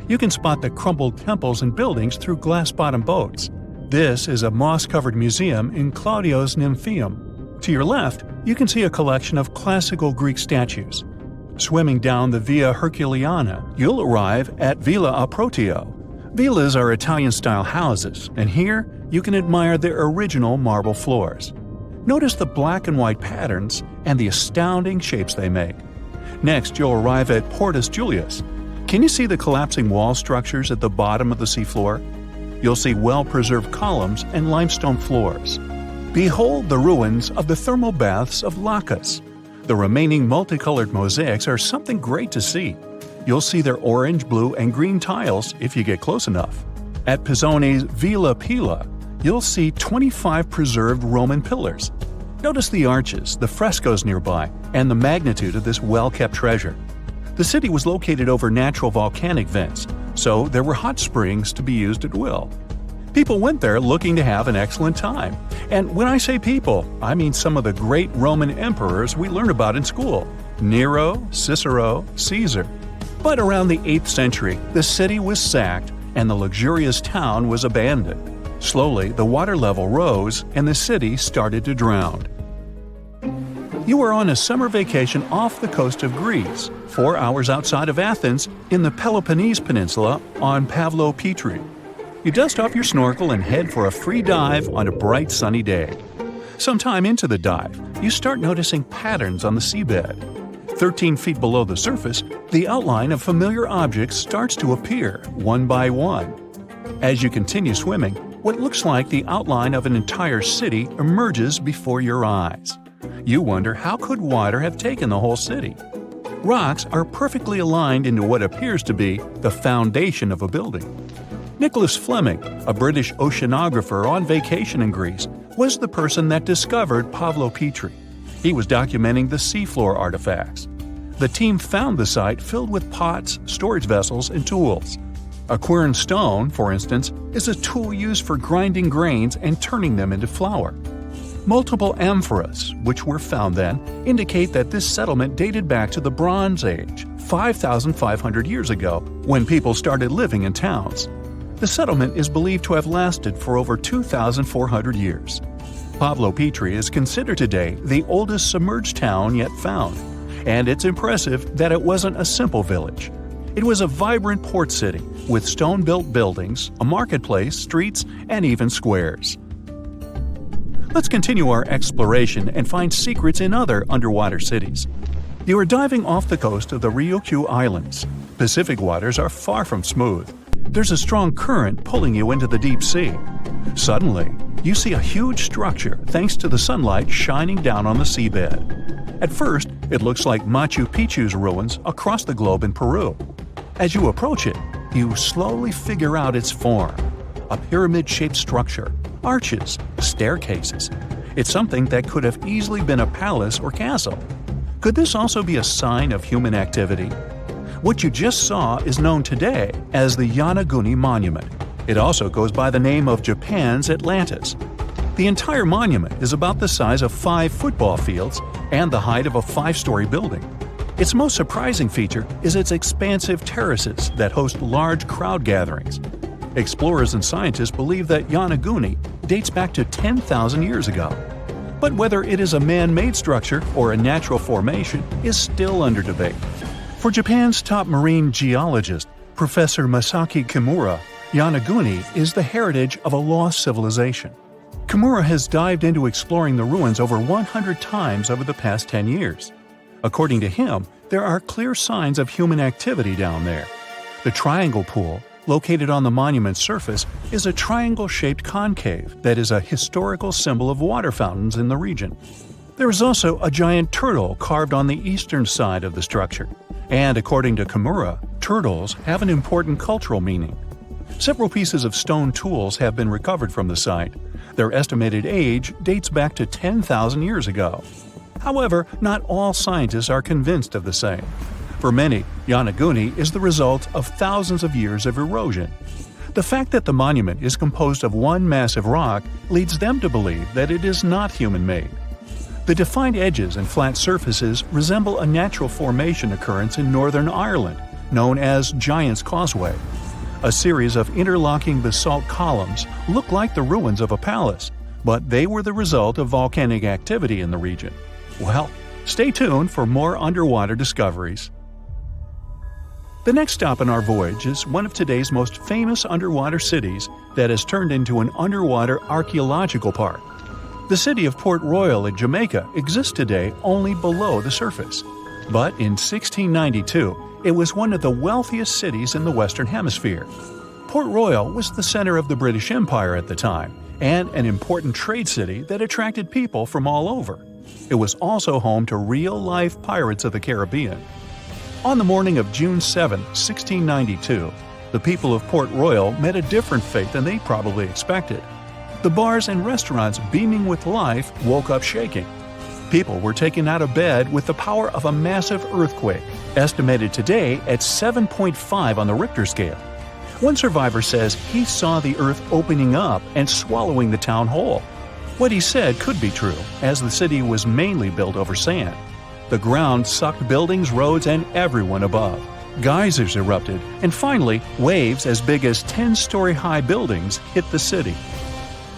You can spot the crumbled temples and buildings through glass-bottom boats. This is a moss-covered museum in Claudio's Nymphaeum. To your left, you can see a collection of classical Greek statues. Swimming down the Via Herculeana, you'll arrive at Villa Aprotio. Villas are Italian-style houses, and here you can admire their original marble floors. Notice the black and white patterns and the astounding shapes they make. Next, you'll arrive at Portus Julius. Can you see the collapsing wall structures at the bottom of the seafloor? You'll see well-preserved columns and limestone floors. Behold the ruins of the thermal baths of Lacus. The remaining multicolored mosaics are something great to see. You'll see their orange, blue, and green tiles if you get close enough. At Pisoni's Villa Pila, you'll see 25 preserved Roman pillars. Notice the arches, the frescoes nearby, and the magnitude of this well-kept treasure. The city was located over natural volcanic vents, so there were hot springs to be used at will. People went there looking to have an excellent time. And when I say people, I mean some of the great Roman emperors we learned about in school: Nero, Cicero, Caesar. But around the 8th century, the city was sacked and the luxurious town was abandoned. Slowly, the water level rose and the city started to drown. You are on a summer vacation off the coast of Greece, 4 hours outside of Athens, in the Peloponnese Peninsula on Pavlo Petri. You dust off your snorkel and head for a free dive on a bright sunny day. Sometime into the dive, you start noticing patterns on the seabed. 13 feet below the surface, the outline of familiar objects starts to appear, one by one. As you continue swimming, what looks like the outline of an entire city emerges before your eyes. You wonder, how could water have taken the whole city? Rocks are perfectly aligned into what appears to be the foundation of a building. Nicholas Fleming, a British oceanographer on vacation in Greece, was the person that discovered Pavlo Petri. He was documenting the seafloor artifacts. The team found the site filled with pots, storage vessels, and tools. A quern stone, for instance, is a tool used for grinding grains and turning them into flour. Multiple amphoras, which were found then, indicate that this settlement dated back to the Bronze Age, 5,500 years ago, when people started living in towns. The settlement is believed to have lasted for over 2,400 years. Pavlo Petri is considered today the oldest submerged town yet found, and it's impressive that it wasn't a simple village. It was a vibrant port city with stone-built buildings, a marketplace, streets, and even squares. Let's continue our exploration and find secrets in other underwater cities. You are diving off the coast of the Ryukyu Islands. Pacific waters are far from smooth. There's a strong current pulling you into the deep sea. Suddenly, you see a huge structure thanks to the sunlight shining down on the seabed. At first, it looks like Machu Picchu's ruins across the globe in Peru. As you approach it, you slowly figure out its form. A pyramid-shaped structure, arches, staircases. It's something that could have easily been a palace or castle. Could this also be a sign of human activity? What you just saw is known today as the Yonaguni Monument. It also goes by the name of Japan's Atlantis. The entire monument is about the size of 5 football fields and the height of a 5-story building. Its most surprising feature is its expansive terraces that host large crowd gatherings. Explorers and scientists believe that Yonaguni dates back to 10,000 years ago. But whether it is a man-made structure or a natural formation is still under debate. For Japan's top marine geologist, Professor Masaki Kimura, Yonaguni is the heritage of a lost civilization. Kimura has dived into exploring the ruins over 100 times over the past 10 years. According to him, there are clear signs of human activity down there. The triangle pool, located on the monument's surface, is a triangle-shaped concave that is a historical symbol of water fountains in the region. There is also a giant turtle carved on the eastern side of the structure. And according to Kimura, turtles have an important cultural meaning. Several pieces of stone tools have been recovered from the site. Their estimated age dates back to 10,000 years ago. However, not all scientists are convinced of the same. For many, Yonaguni is the result of thousands of years of erosion. The fact that the monument is composed of one massive rock leads them to believe that it is not human-made. The defined edges and flat surfaces resemble a natural formation occurrence in Northern Ireland, known as Giant's Causeway. A series of interlocking basalt columns look like the ruins of a palace, but they were the result of volcanic activity in the region. Well, stay tuned for more underwater discoveries. The next stop on our voyage is one of today's most famous underwater cities that has turned into an underwater archaeological park. The city of Port Royal in Jamaica exists today only below the surface. But in 1692, it was one of the wealthiest cities in the Western Hemisphere. Port Royal was the center of the British Empire at the time, and an important trade city that attracted people from all over. It was also home to real-life pirates of the Caribbean. On the morning of June 7, 1692, the people of Port Royal met a different fate than they probably expected. The bars and restaurants beaming with life woke up shaking. People were taken out of bed with the power of a massive earthquake, estimated today at 7.5 on the Richter scale. One survivor says he saw the earth opening up and swallowing the town whole. What he said could be true, as the city was mainly built over sand. The ground sucked buildings, roads, and everyone above. Geysers erupted, and finally, waves as big as 10-story-high buildings hit the city.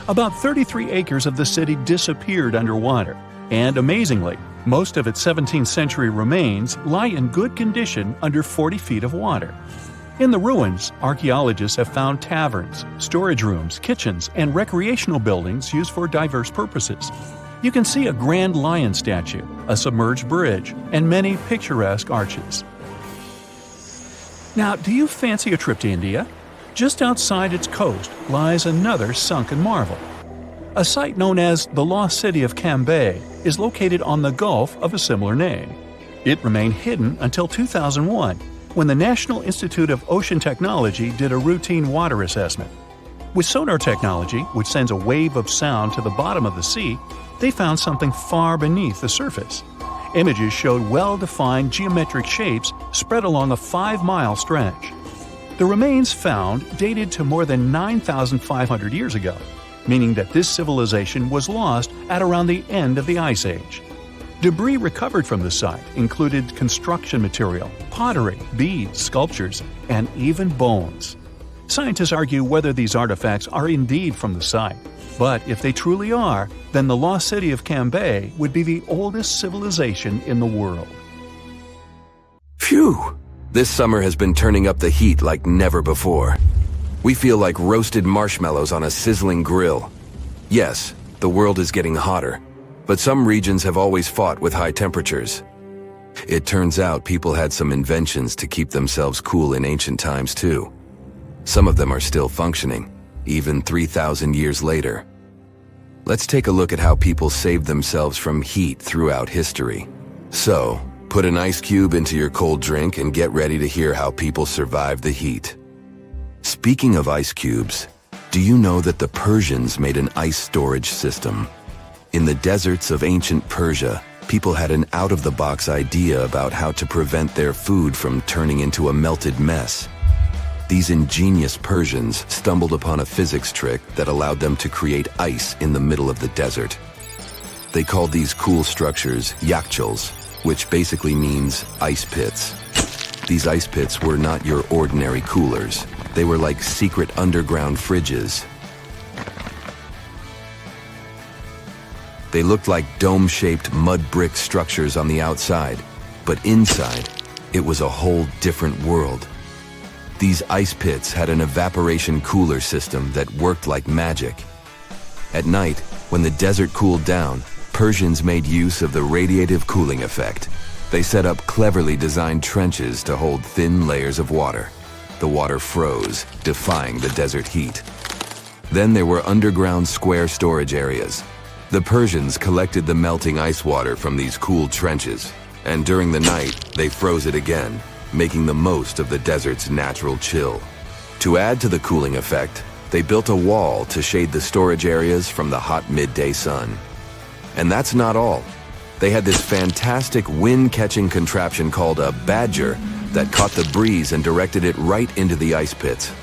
About 33 acres of the city disappeared underwater, and amazingly, most of its 17th century remains lie in good condition under 40 feet of water. In the ruins, archaeologists have found taverns, storage rooms, kitchens, and recreational buildings used for diverse purposes. You can see a grand lion statue, a submerged bridge, and many picturesque arches. Now, do you fancy a trip to India? Just outside its coast lies another sunken marvel. A site known as the Lost City of Cambay is located on the Gulf of a similar name. It remained hidden until 2001, when the National Institute of Ocean Technology did a routine water assessment. With sonar technology, which sends a wave of sound to the bottom of the sea, they found something far beneath the surface. Images showed well-defined geometric shapes spread along a 5-mile stretch. The remains found dated to more than 9,500 years ago, meaning that this civilization was lost at around the end of the Ice Age. Debris recovered from the site included construction material, pottery, beads, sculptures, and even bones. Scientists argue whether these artifacts are indeed from the site, but if they truly are, then the lost city of Cambay would be the oldest civilization in the world. Phew! This summer has been turning up the heat like never before. We feel like roasted marshmallows on a sizzling grill. Yes, the world is getting hotter, but some regions have always fought with high temperatures. It turns out people had some inventions to keep themselves cool in ancient times too. Some of them are still functioning, even 3,000 years later. Let's take a look at how people saved themselves from heat throughout history. So, put an ice cube into your cold drink and get ready to hear how people survived the heat. Speaking of ice cubes, do you know that the Persians made an ice storage system? In the deserts of ancient Persia, people had an out-of-the-box idea about how to prevent their food from turning into a melted mess. These ingenious Persians stumbled upon a physics trick that allowed them to create ice in the middle of the desert. They called these cool structures yakhchals, which basically means ice pits. These ice pits were not your ordinary coolers. They were like secret underground fridges. They looked like dome-shaped mud brick structures on the outside, but inside, it was a whole different world. These ice pits had an evaporation cooler system that worked like magic. At night, when the desert cooled down, Persians made use of the radiative cooling effect. They set up cleverly designed trenches to hold thin layers of water. The water froze, defying the desert heat. Then there were underground square storage areas. The Persians collected the melting ice water from these cool trenches, and during the night, they froze it again, making the most of the desert's natural chill. To add to the cooling effect, they built a wall to shade the storage areas from the hot midday sun. And that's not all. They had this fantastic wind-catching contraption called a badger that caught the breeze and directed it right into the ice pits.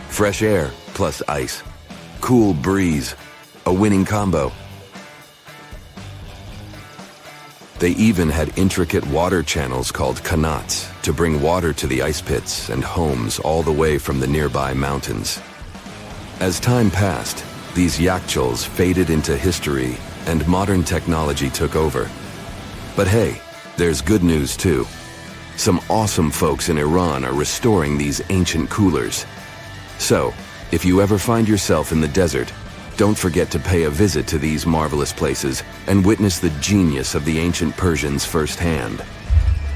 Fresh air plus ice. Cool breeze. A winning combo. They even had intricate water channels called qanats to bring water to the ice pits and homes all the way from the nearby mountains. As time passed, these yakhchuls faded into history and modern technology took over. But hey, there's good news too. Some awesome folks in Iran are restoring these ancient coolers. So, if you ever find yourself in the desert, don't forget to pay a visit to these marvelous places and witness the genius of the ancient Persians firsthand.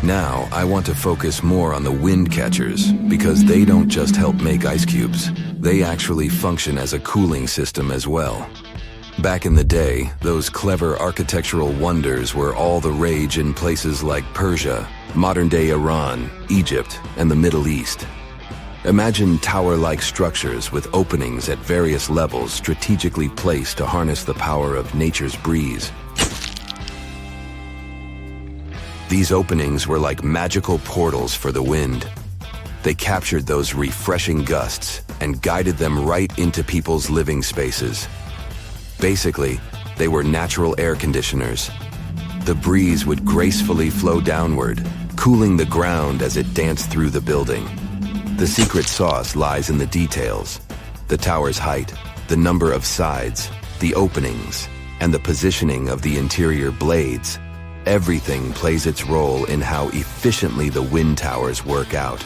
Now, I want to focus more on the wind catchers because they don't just help make ice cubes. They actually function as a cooling system as well. Back in the day, those clever architectural wonders were all the rage in places like Persia, modern-day Iran, Egypt, and the Middle East. Imagine tower-like structures with openings at various levels strategically placed to harness the power of nature's breeze. These openings were like magical portals for the wind. They captured those refreshing gusts and guided them right into people's living spaces. Basically, they were natural air conditioners. The breeze would gracefully flow downward, cooling the ground as it danced through the building. The secret sauce lies in the details: the tower's height, the number of sides, the openings, and the positioning of the interior blades. Everything plays its role in how efficiently the wind towers work out.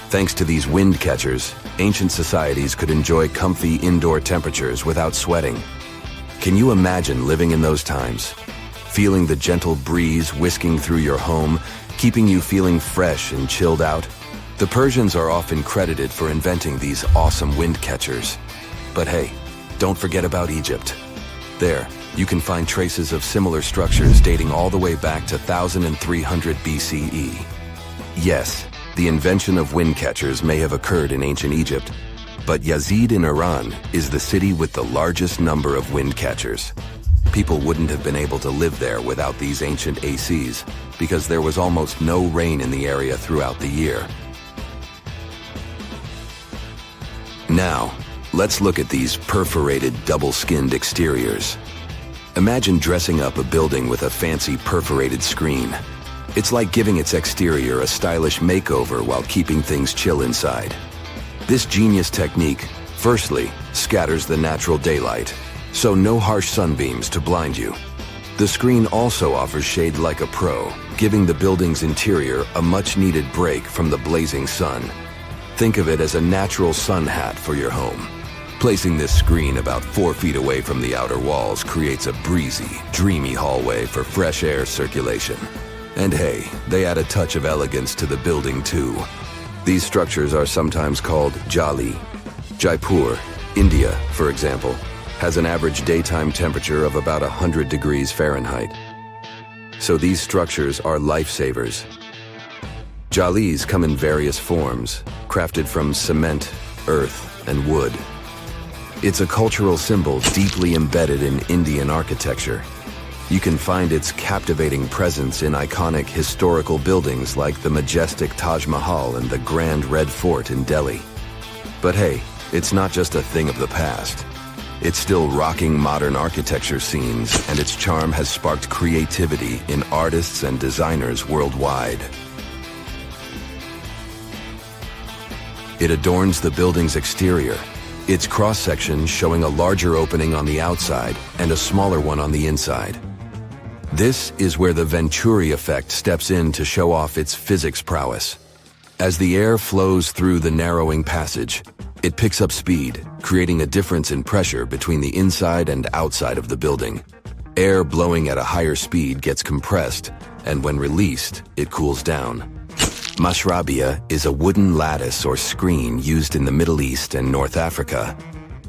Thanks to these wind catchers, ancient societies could enjoy comfy indoor temperatures without sweating. Can you imagine living in those times? Feeling the gentle breeze whisking through your home, keeping you feeling fresh and chilled out? The Persians are often credited for inventing these awesome wind catchers. But hey, don't forget about Egypt. There, you can find traces of similar structures dating all the way back to 1300 BCE. Yes, the invention of wind catchers may have occurred in ancient Egypt, but Yazid in Iran is the city with the largest number of wind catchers. People wouldn't have been able to live there without these ancient ACs because there was almost no rain in the area throughout the year. Now, let's look at these perforated, double-skinned exteriors. Imagine dressing up a building with a fancy perforated screen. It's like giving its exterior a stylish makeover while keeping things chill inside. This genius technique, firstly, scatters the natural daylight, so no harsh sunbeams to blind you. The screen also offers shade like a pro, giving the building's interior a much-needed break from the blazing sun. Think of it as a natural sun hat for your home. Placing this screen about 4 feet away from the outer walls creates a breezy, dreamy hallway for fresh air circulation. And hey, they add a touch of elegance to the building too. These structures are sometimes called jali. Jaipur, India, for example, has an average daytime temperature of about 100 degrees Fahrenheit. So these structures are lifesavers. Jalis come in various forms, crafted from cement, earth, and wood. It's a cultural symbol deeply embedded in Indian architecture. You can find its captivating presence in iconic historical buildings like the majestic Taj Mahal and the Grand Red Fort in Delhi. But hey, it's not just a thing of the past. It's still rocking modern architecture scenes, and its charm has sparked creativity in artists and designers worldwide. It adorns the building's exterior, its cross-section showing a larger opening on the outside and a smaller one on the inside. This is where the Venturi effect steps in to show off its physics prowess. As the air flows through the narrowing passage, it picks up speed, creating a difference in pressure between the inside and outside of the building. Air blowing at a higher speed gets compressed, and when released, it cools down. Mashrabia is a wooden lattice or screen used in the Middle East and North Africa.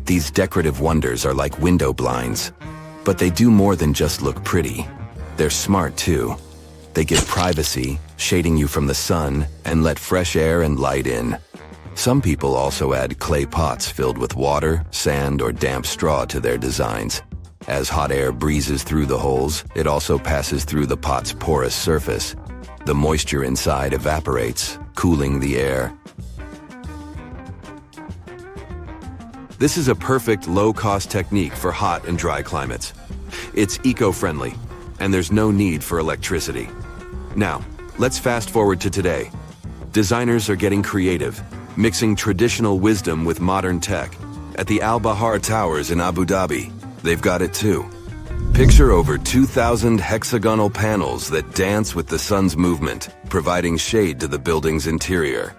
These decorative wonders are like window blinds, but they do more than just look pretty. They're smart too. They give privacy, shading you from the sun, and let fresh air and light in. Some people also add clay pots filled with water, sand, or damp straw to their designs. As hot air breezes through the holes, it also passes through the pot's porous surface. The moisture inside evaporates, cooling the air. This is a perfect low-cost technique for hot and dry climates. It's eco-friendly, and there's no need for electricity. Now, let's fast forward to today. Designers are getting creative, mixing traditional wisdom with modern tech. At the Al Bahar Towers in Abu Dhabi, they've got it too. Picture over 2,000 hexagonal panels that dance with the sun's movement, providing shade to the building's interior.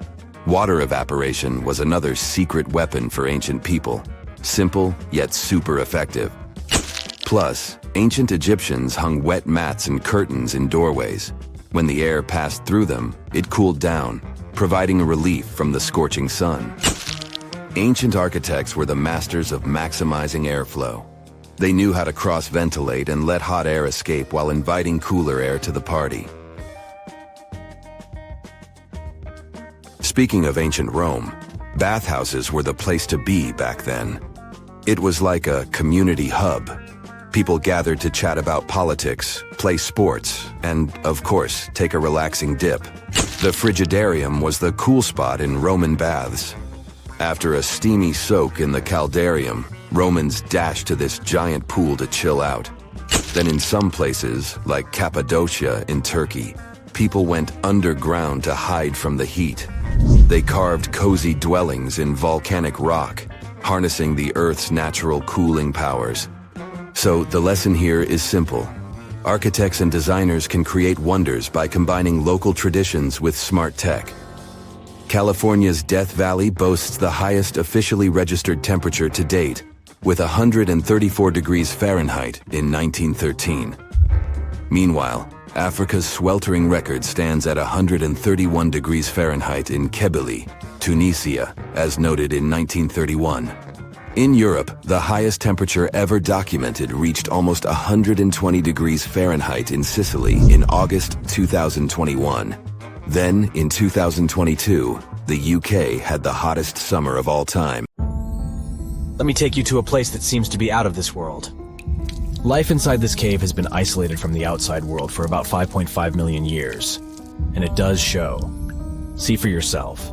Water evaporation was another secret weapon for ancient people. Simple, yet super effective. Plus, ancient Egyptians hung wet mats and curtains in doorways. When the air passed through them, it cooled down, providing a relief from the scorching sun. Ancient architects were the masters of maximizing airflow. They knew how to cross-ventilate and let hot air escape while inviting cooler air to the party. Speaking of ancient Rome, bathhouses were the place to be back then. It was like a community hub. People gathered to chat about politics, play sports, and, of course, take a relaxing dip. The frigidarium was the cool spot in Roman baths. After a steamy soak in the caldarium, Romans dashed to this giant pool to chill out. Then in some places, like Cappadocia in Turkey, people went underground to hide from the heat. They carved cozy dwellings in volcanic rock, harnessing the Earth's natural cooling powers. So the lesson here is simple. Architects and designers can create wonders by combining local traditions with smart tech. California's Death Valley boasts the highest officially registered temperature to date, with 134 degrees Fahrenheit in 1913. Meanwhile, Africa's sweltering record stands at 131 degrees Fahrenheit in Kebili, Tunisia, as noted in 1931. In Europe, the highest temperature ever documented reached almost 120 degrees Fahrenheit in Sicily in August 2021. Then, in 2022, the UK had the hottest summer of all time. Let me take you to a place that seems to be out of this world. Life inside this cave has been isolated from the outside world for about 5.5 million years, and it does show. See for yourself.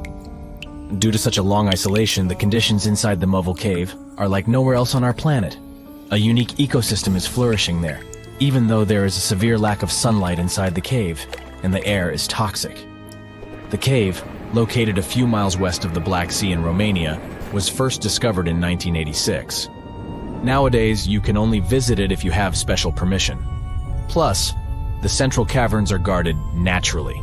Due to such a long isolation, the conditions inside the Moval Cave are like nowhere else on our planet. A unique ecosystem is flourishing there, even though there is a severe lack of sunlight inside the cave, and the air is toxic. The cave, located a few miles west of the Black Sea in Romania, was first discovered in 1986. Nowadays, you can only visit it if you have special permission. Plus, the central caverns are guarded naturally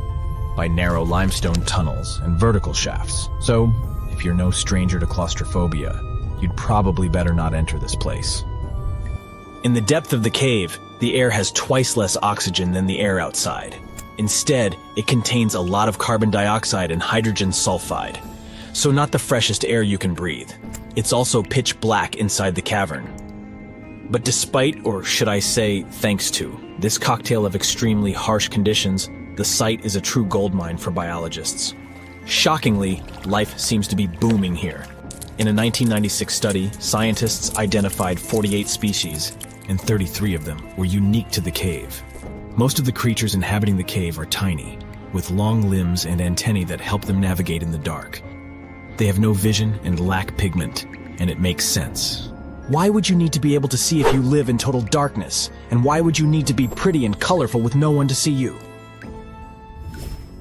by narrow limestone tunnels and vertical shafts. So, if you're no stranger to claustrophobia, you'd probably better not enter this place. In the depth of the cave, the air has twice less oxygen than the air outside. Instead, it contains a lot of carbon dioxide and hydrogen sulfide, so not the freshest air you can breathe. It's also pitch black inside the cavern. But despite, or should I say thanks to, this cocktail of extremely harsh conditions, the site is a true goldmine for biologists. Shockingly, life seems to be booming here. In a 1996 study, scientists identified 48 species, and 33 of them were unique to the cave. Most of the creatures inhabiting the cave are tiny, with long limbs and antennae that help them navigate in the dark. They have no vision and lack pigment, and it makes sense. Why would you need to be able to see if you live in total darkness? And why would you need to be pretty and colorful with no one to see you?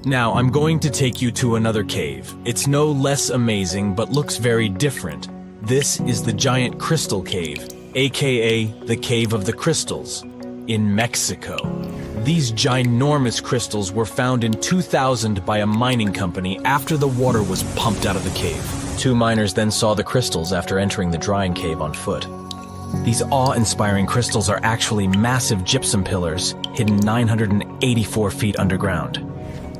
Now, I'm going to take you to another cave. It's no less amazing, but looks very different. This is the Giant Crystal Cave, aka the Cave of the Crystals, in Mexico. These ginormous crystals were found in 2000 by a mining company after the water was pumped out of the cave. 2 miners then saw the crystals after entering the drying cave on foot. These awe-inspiring crystals are actually massive gypsum pillars hidden 984 feet underground.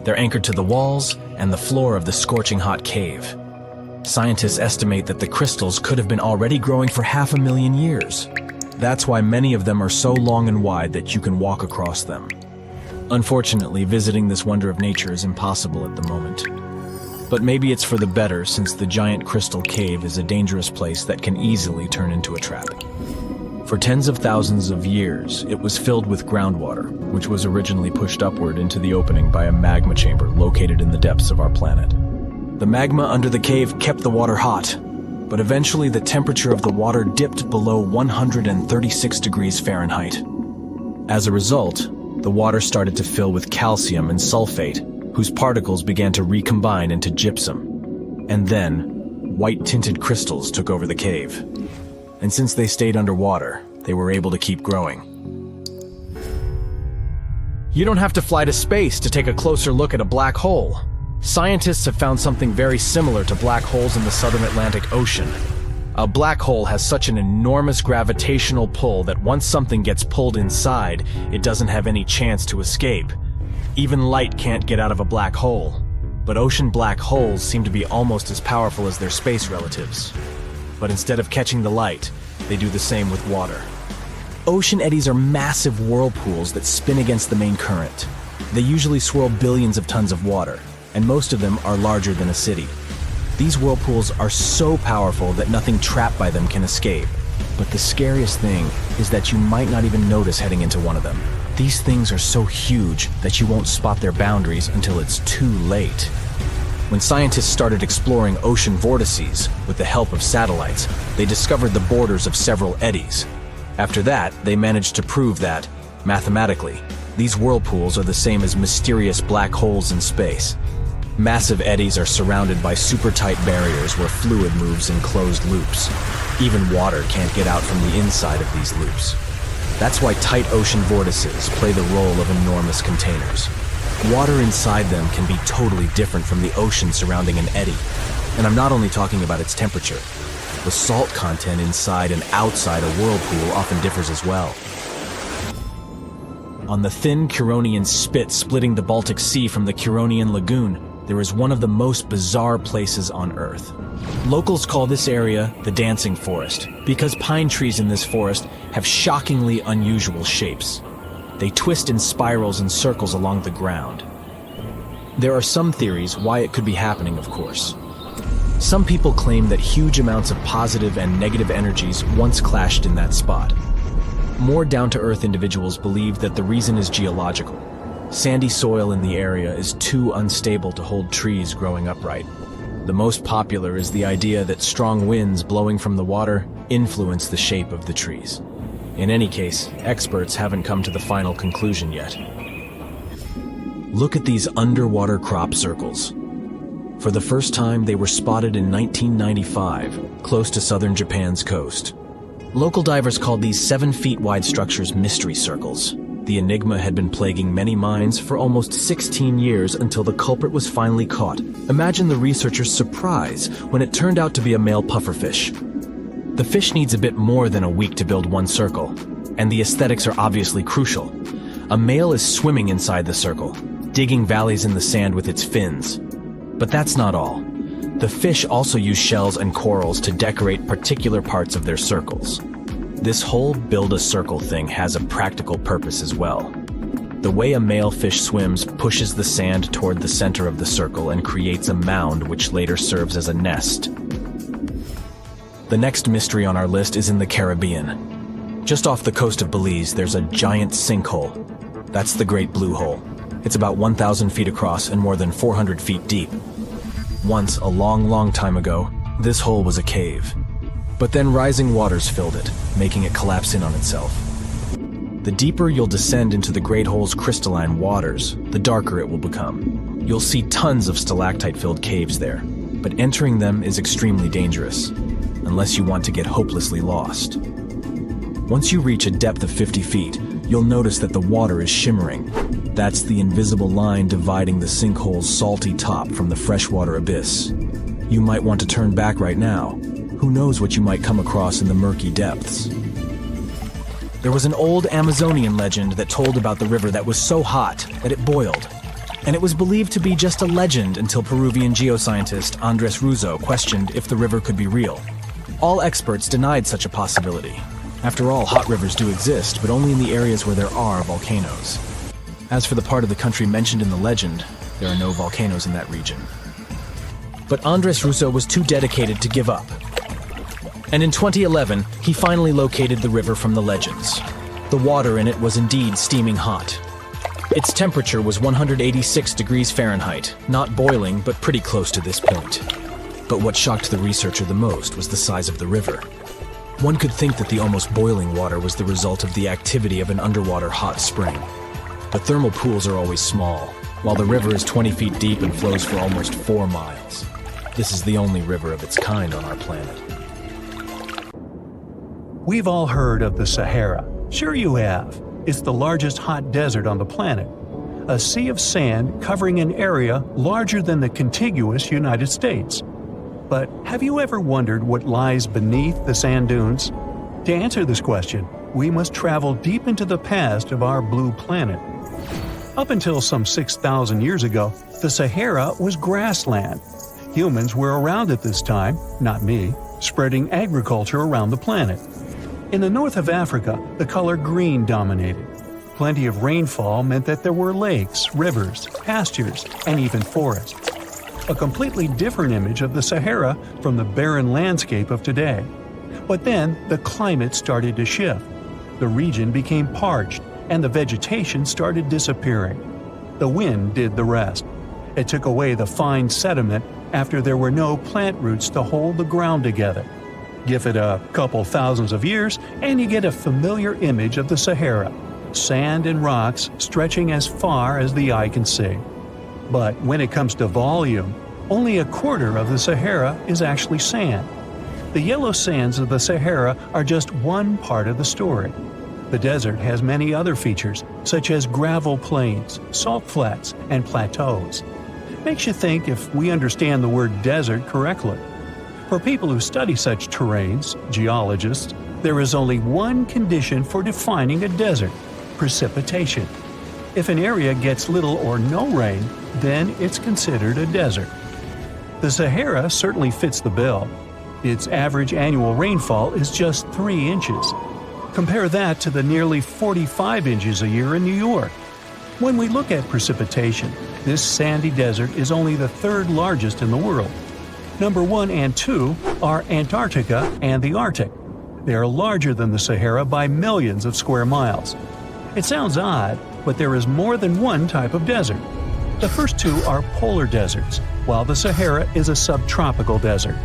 They're anchored to the walls and the floor of the scorching hot cave. Scientists estimate that the crystals could have been already growing for 500,000 years. That's why many of them are so long and wide that you can walk across them. Unfortunately, visiting this wonder of nature is impossible at the moment. But maybe it's for the better, since the giant crystal cave is a dangerous place that can easily turn into a trap. For tens of thousands of years, it was filled with groundwater, which was originally pushed upward into the opening by a magma chamber located in the depths of our planet. The magma under the cave kept the water hot, but eventually the temperature of the water dipped below 136 degrees Fahrenheit. As a result, the water started to fill with calcium and sulfate, whose particles began to recombine into gypsum. And then, white-tinted crystals took over the cave. And since they stayed underwater, they were able to keep growing. You don't have to fly to space to take a closer look at a black hole. Scientists have found something very similar to black holes in the southern Atlantic Ocean. A black hole has such an enormous gravitational pull that once something gets pulled inside, it doesn't have any chance to escape. Even light can't get out of a black hole. But ocean black holes seem to be almost as powerful as their space relatives. But instead of catching the light, they do the same with water. Ocean eddies are massive whirlpools that spin against the main current. They usually swirl billions of tons of water, and most of them are larger than a city. These whirlpools are so powerful that nothing trapped by them can escape. But the scariest thing is that you might not even notice heading into one of them. These things are so huge that you won't spot their boundaries until it's too late. When scientists started exploring ocean vortices with the help of satellites, they discovered the borders of several eddies. After that, they managed to prove that, mathematically, these whirlpools are the same as mysterious black holes in space. Massive eddies are surrounded by super-tight barriers where fluid moves in closed loops. Even water can't get out from the inside of these loops. That's why tight ocean vortices play the role of enormous containers. Water inside them can be totally different from the ocean surrounding an eddy. And I'm not only talking about its temperature. The salt content inside and outside a whirlpool often differs as well. On the thin Curonian spit splitting the Baltic Sea from the Curonian Lagoon, there is one of the most bizarre places on Earth. Locals call this area the Dancing Forest because pine trees in this forest have shockingly unusual shapes. They twist in spirals and circles along the ground. There are some theories why it could be happening, of course. Some people claim that huge amounts of positive and negative energies once clashed in that spot. More down-to-earth individuals believe that the reason is geological. Sandy soil in the area is too unstable to hold trees growing upright. The most popular is the idea that strong winds blowing from the water influence the shape of the trees. In any case, experts haven't come to the final conclusion yet. Look at these underwater crop circles. For the first time, they were spotted in 1995, close to southern Japan's coast. Local divers called these 7-feet-wide structures mystery circles. The enigma had been plaguing many minds for almost 16 years until the culprit was finally caught. Imagine the researchers' surprise when it turned out to be a male pufferfish. The fish needs a bit more than a week to build one circle, and the aesthetics are obviously crucial. A male is swimming inside the circle, digging valleys in the sand with its fins. But that's not all. The fish also use shells and corals to decorate particular parts of their circles. This whole build-a-circle thing has a practical purpose as well. The way a male fish swims pushes the sand toward the center of the circle and creates a mound which later serves as a nest. The next mystery on our list is in the Caribbean. Just off the coast of Belize, there's a giant sinkhole. That's the Great Blue Hole. It's about 1,000 feet across and more than 400 feet deep. Once, a long time ago, this hole was a cave. But then rising waters filled it, making it collapse in on itself. The deeper you'll descend into the Great Hole's crystalline waters, the darker it will become. You'll see tons of stalactite-filled caves there, but entering them is extremely dangerous, unless you want to get hopelessly lost. Once you reach a depth of 50 feet, you'll notice that the water is shimmering. That's the invisible line dividing the sinkhole's salty top from the freshwater abyss. You might want to turn back right now. Who knows what you might come across in the murky depths. There was an old Amazonian legend that told about the river that was so hot that it boiled. And it was believed to be just a legend until Peruvian geoscientist Andrés Russo questioned if the river could be real. All experts denied such a possibility. After all, hot rivers do exist, but only in the areas where there are volcanoes. As for the part of the country mentioned in the legend, there are no volcanoes in that region. But Andrés Russo was too dedicated to give up. And in 2011, he finally located the river from the legends. The water in it was indeed steaming hot. Its temperature was 186 degrees Fahrenheit, not boiling, but pretty close to this point. But what shocked the researcher the most was the size of the river. One could think that the almost boiling water was the result of the activity of an underwater hot spring. But thermal pools are always small, while the river is 20 feet deep and flows for almost 4 miles. This is the only river of its kind on our planet. We've all heard of the Sahara. Sure you have. It's the largest hot desert on the planet. A sea of sand covering an area larger than the contiguous United States. But have you ever wondered what lies beneath the sand dunes? To answer this question, we must travel deep into the past of our blue planet. Up until some 6,000 years ago, the Sahara was grassland. Humans were around at this time, not me, spreading agriculture around the planet. In the north of Africa, the color green dominated. Plenty of rainfall meant that there were lakes, rivers, pastures, and even forests. A completely different image of the Sahara from the barren landscape of today. But then the climate started to shift. The region became parched, and the vegetation started disappearing. The wind did the rest. It took away the fine sediment after there were no plant roots to hold the ground together. Give it a couple thousands of years, and you get a familiar image of the Sahara. Sand and rocks stretching as far as the eye can see. But when it comes to volume, only a quarter of the Sahara is actually sand. The yellow sands of the Sahara are just one part of the story. The desert has many other features, such as gravel plains, salt flats, and plateaus. Makes you think if we understand the word desert correctly. For people who study such terrains, geologists, there is only one condition for defining a desert: precipitation. If an area gets little or no rain, then it's considered a desert. The Sahara certainly fits the bill. Its average annual rainfall is just 3 inches. Compare that to the nearly 45 inches a year in New York. When we look at precipitation, this sandy desert is only the third largest in the world. Number 1 and 2 are Antarctica and the Arctic. They are larger than the Sahara by millions of square miles. It sounds odd, but there is more than one type of desert. The first 2 are polar deserts, while the Sahara is a subtropical desert.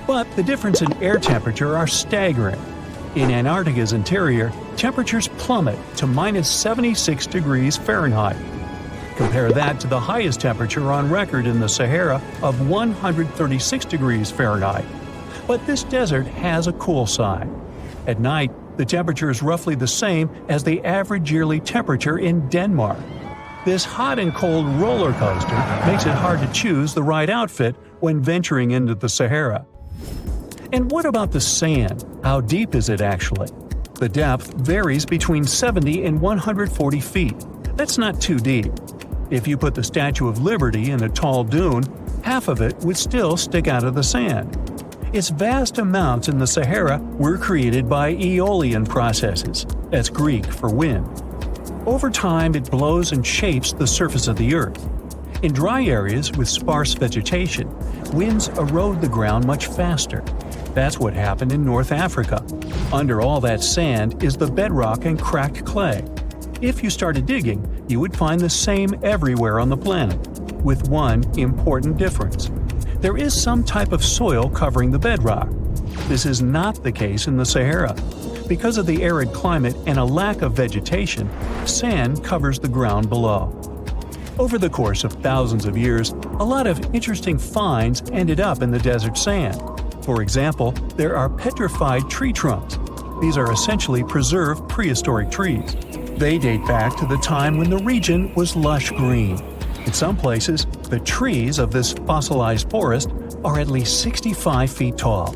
But the difference in air temperature are staggering. In Antarctica's interior, temperatures plummet to minus 76 degrees Fahrenheit. Compare that to the highest temperature on record in the Sahara of 136 degrees Fahrenheit. But this desert has a cool side. At night, the temperature is roughly the same as the average yearly temperature in Denmark. This hot and cold roller coaster makes it hard to choose the right outfit when venturing into the Sahara. And what about the sand? How deep is it actually? The depth varies between 70 and 140 feet. That's not too deep. If you put the Statue of Liberty in a tall dune, half of it would still stick out of the sand. Its vast amounts in the Sahara were created by aeolian processes. That's Greek for wind. Over time, it blows and shapes the surface of the earth. In dry areas with sparse vegetation, winds erode the ground much faster. That's what happened in North Africa. Under all that sand is the bedrock and cracked clay. If you started digging, you would find the same everywhere on the planet, with one important difference. There is some type of soil covering the bedrock. This is not the case in the Sahara. Because of the arid climate and a lack of vegetation, sand covers the ground below. Over the course of thousands of years, a lot of interesting finds ended up in the desert sand. For example, there are petrified tree trunks. These are essentially preserved prehistoric trees. They date back to the time when the region was lush green. In some places, the trees of this fossilized forest are at least 65 feet tall.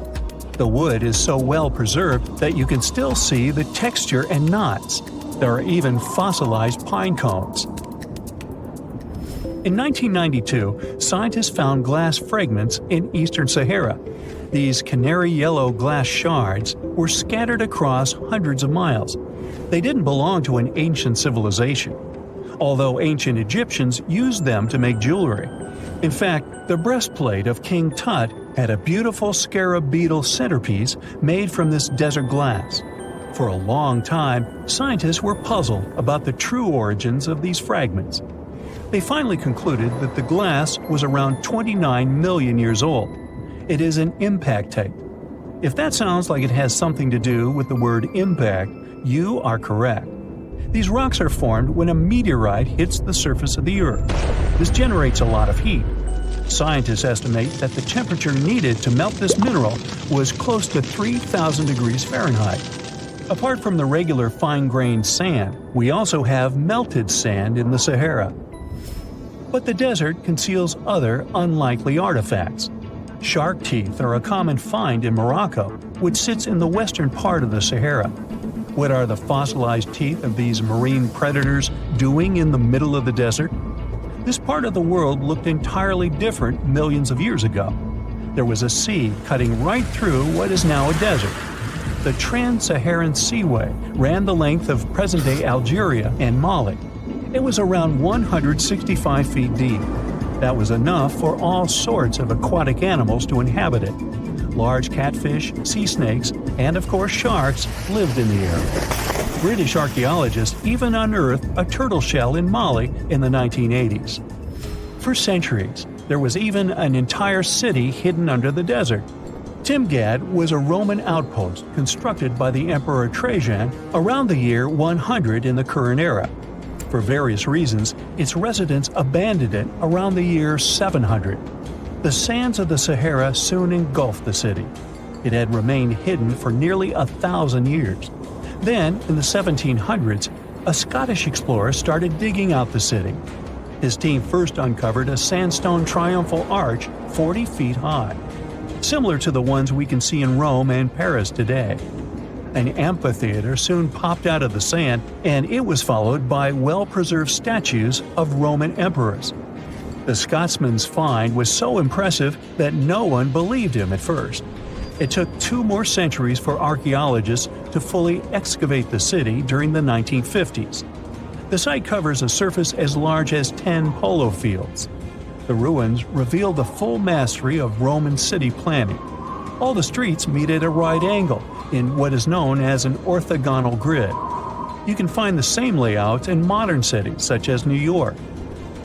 The wood is so well preserved that you can still see the texture and knots. There are even fossilized pine cones. In 1992, scientists found glass fragments in eastern Sahara. These canary yellow glass shards were scattered across hundreds of miles. They didn't belong to an ancient civilization, although ancient Egyptians used them to make jewelry. In fact, the breastplate of King Tut had a beautiful scarab beetle centerpiece made from this desert glass. For a long time, scientists were puzzled about the true origins of these fragments. They finally concluded that the glass was around 29 million years old. It is an impact tape. If that sounds like it has something to do with the word impact, you are correct. These rocks are formed when a meteorite hits the surface of the Earth. This generates a lot of heat. Scientists estimate that the temperature needed to melt this mineral was close to 3,000 degrees Fahrenheit. Apart from the regular fine-grained sand, we also have melted sand in the Sahara. But the desert conceals other unlikely artifacts. Shark teeth are a common find in Morocco, which sits in the western part of the Sahara. What are the fossilized teeth of these marine predators doing in the middle of the desert? This part of the world looked entirely different millions of years ago. There was a sea cutting right through what is now a desert. The Trans-Saharan Seaway ran the length of present-day Algeria and Mali. It was around 165 feet deep. That was enough for all sorts of aquatic animals to inhabit it. Large catfish, sea snakes, and of course sharks lived in the area. British archaeologists even unearthed a turtle shell in Mali in the 1980s. For centuries, there was even an entire city hidden under the desert. Timgad was a Roman outpost constructed by the Emperor Trajan around the year 100 in the current era. For various reasons, its residents abandoned it around the year 700. The sands of the Sahara soon engulfed the city. It had remained hidden for nearly 1,000 years. Then, in the 1700s, a Scottish explorer started digging out the city. His team first uncovered a sandstone triumphal arch 40 feet high, similar to the ones we can see in Rome and Paris today. An amphitheater soon popped out of the sand, and it was followed by well-preserved statues of Roman emperors. The Scotsman's find was so impressive that no one believed him at first. It took 2 more centuries for archaeologists to fully excavate the city during the 1950s. The site covers a surface as large as 10 polo fields. The ruins reveal the full mastery of Roman city planning. All the streets meet at a right angle in what is known as an orthogonal grid. You can find the same layout in modern cities such as New York.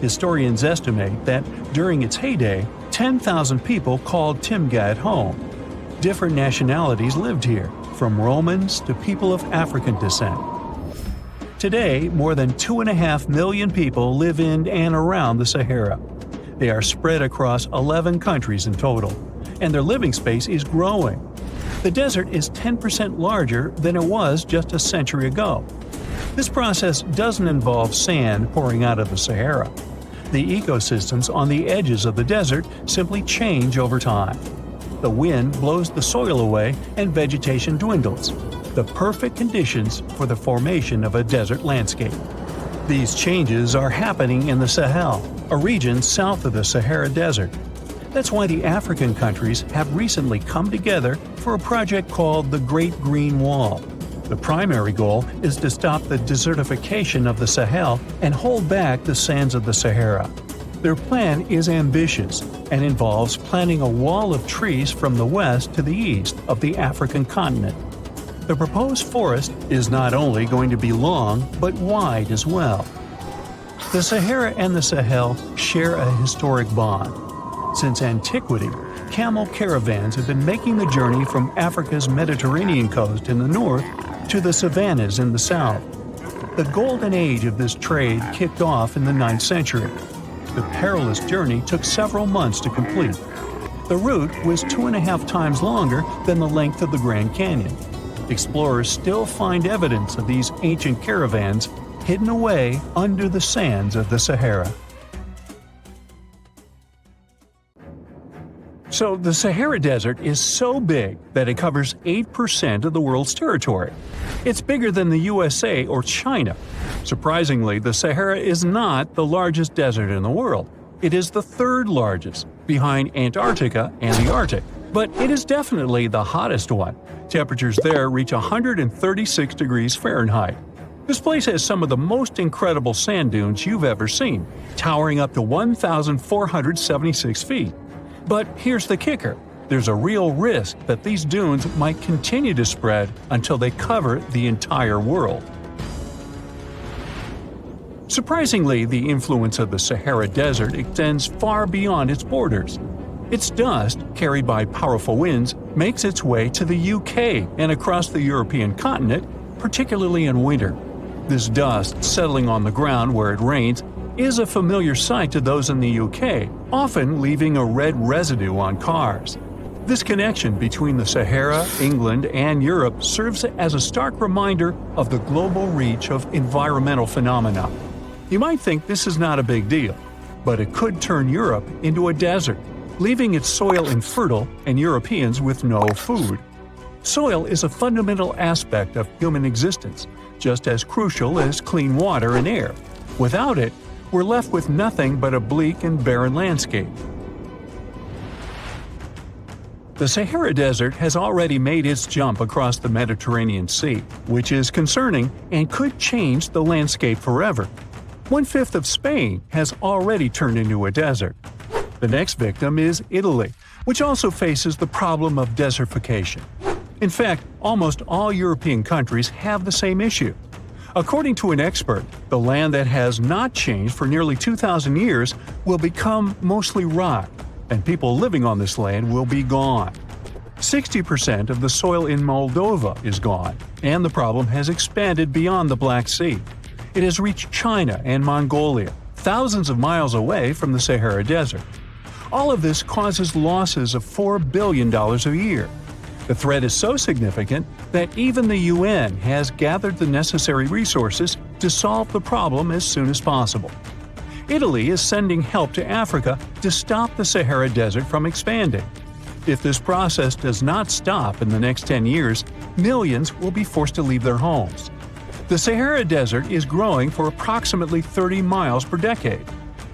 Historians estimate that during its heyday, 10,000 people called Timgad home. Different nationalities lived here, from Romans to people of African descent. Today, more than 2.5 million people live in and around the Sahara. They are spread across 11 countries in total, and their living space is growing. The desert is 10% larger than it was just a century ago. This process doesn't involve sand pouring out of the Sahara. The ecosystems on the edges of the desert simply change over time. The wind blows the soil away and vegetation dwindles. The perfect conditions for the formation of a desert landscape. These changes are happening in the Sahel, a region south of the Sahara Desert. That's why the African countries have recently come together for a project called the Great Green Wall. The primary goal is to stop the desertification of the Sahel and hold back the sands of the Sahara. Their plan is ambitious and involves planting a wall of trees from the west to the east of the African continent. The proposed forest is not only going to be long, but wide as well. The Sahara and the Sahel share a historic bond. Since antiquity, camel caravans have been making the journey from Africa's Mediterranean coast in the north to the savannas in the south. The golden age of this trade kicked off in the 9th century. The perilous journey took several months to complete. The route was 2.5 times longer than the length of the Grand Canyon. Explorers still find evidence of these ancient caravans hidden away under the sands of the Sahara. So the Sahara Desert is so big that it covers 8% of the world's territory. It's bigger than the USA or China. Surprisingly, the Sahara is not the largest desert in the world. It is the third largest, behind Antarctica and the Arctic. But it is definitely the hottest one. Temperatures there reach 136 degrees Fahrenheit. This place has some of the most incredible sand dunes you've ever seen, towering up to 1,476 feet. But here's the kicker. There's a real risk that these dunes might continue to spread until they cover the entire world. Surprisingly, the influence of the Sahara Desert extends far beyond its borders. Its dust, carried by powerful winds, makes its way to the UK and across the European continent, particularly in winter. This dust settling on the ground where it rains is a familiar sight to those in the UK, often leaving a red residue on cars. This connection between the Sahara, England, and Europe serves as a stark reminder of the global reach of environmental phenomena. You might think this is not a big deal, but it could turn Europe into a desert, leaving its soil infertile and Europeans with no food. Soil is a fundamental aspect of human existence, just as crucial as clean water and air. Without it, we're left with nothing but a bleak and barren landscape. The Sahara Desert has already made its jump across the Mediterranean Sea, which is concerning and could change the landscape forever. 1/5 of Spain has already turned into a desert. The next victim is Italy, which also faces the problem of desertification. In fact, almost all European countries have the same issue. According to an expert, the land that has not changed for nearly 2,000 years will become mostly rock, and people living on this land will be gone. 60% of the soil in Moldova is gone, and the problem has expanded beyond the Black Sea. It has reached China and Mongolia, thousands of miles away from the Sahara Desert. All of this causes losses of $4 billion a year. The threat is so significant that even the UN has gathered the necessary resources to solve the problem as soon as possible. Italy is sending help to Africa to stop the Sahara Desert from expanding. If this process does not stop in the next 10 years, millions will be forced to leave their homes. The Sahara Desert is growing for approximately 30 miles per decade.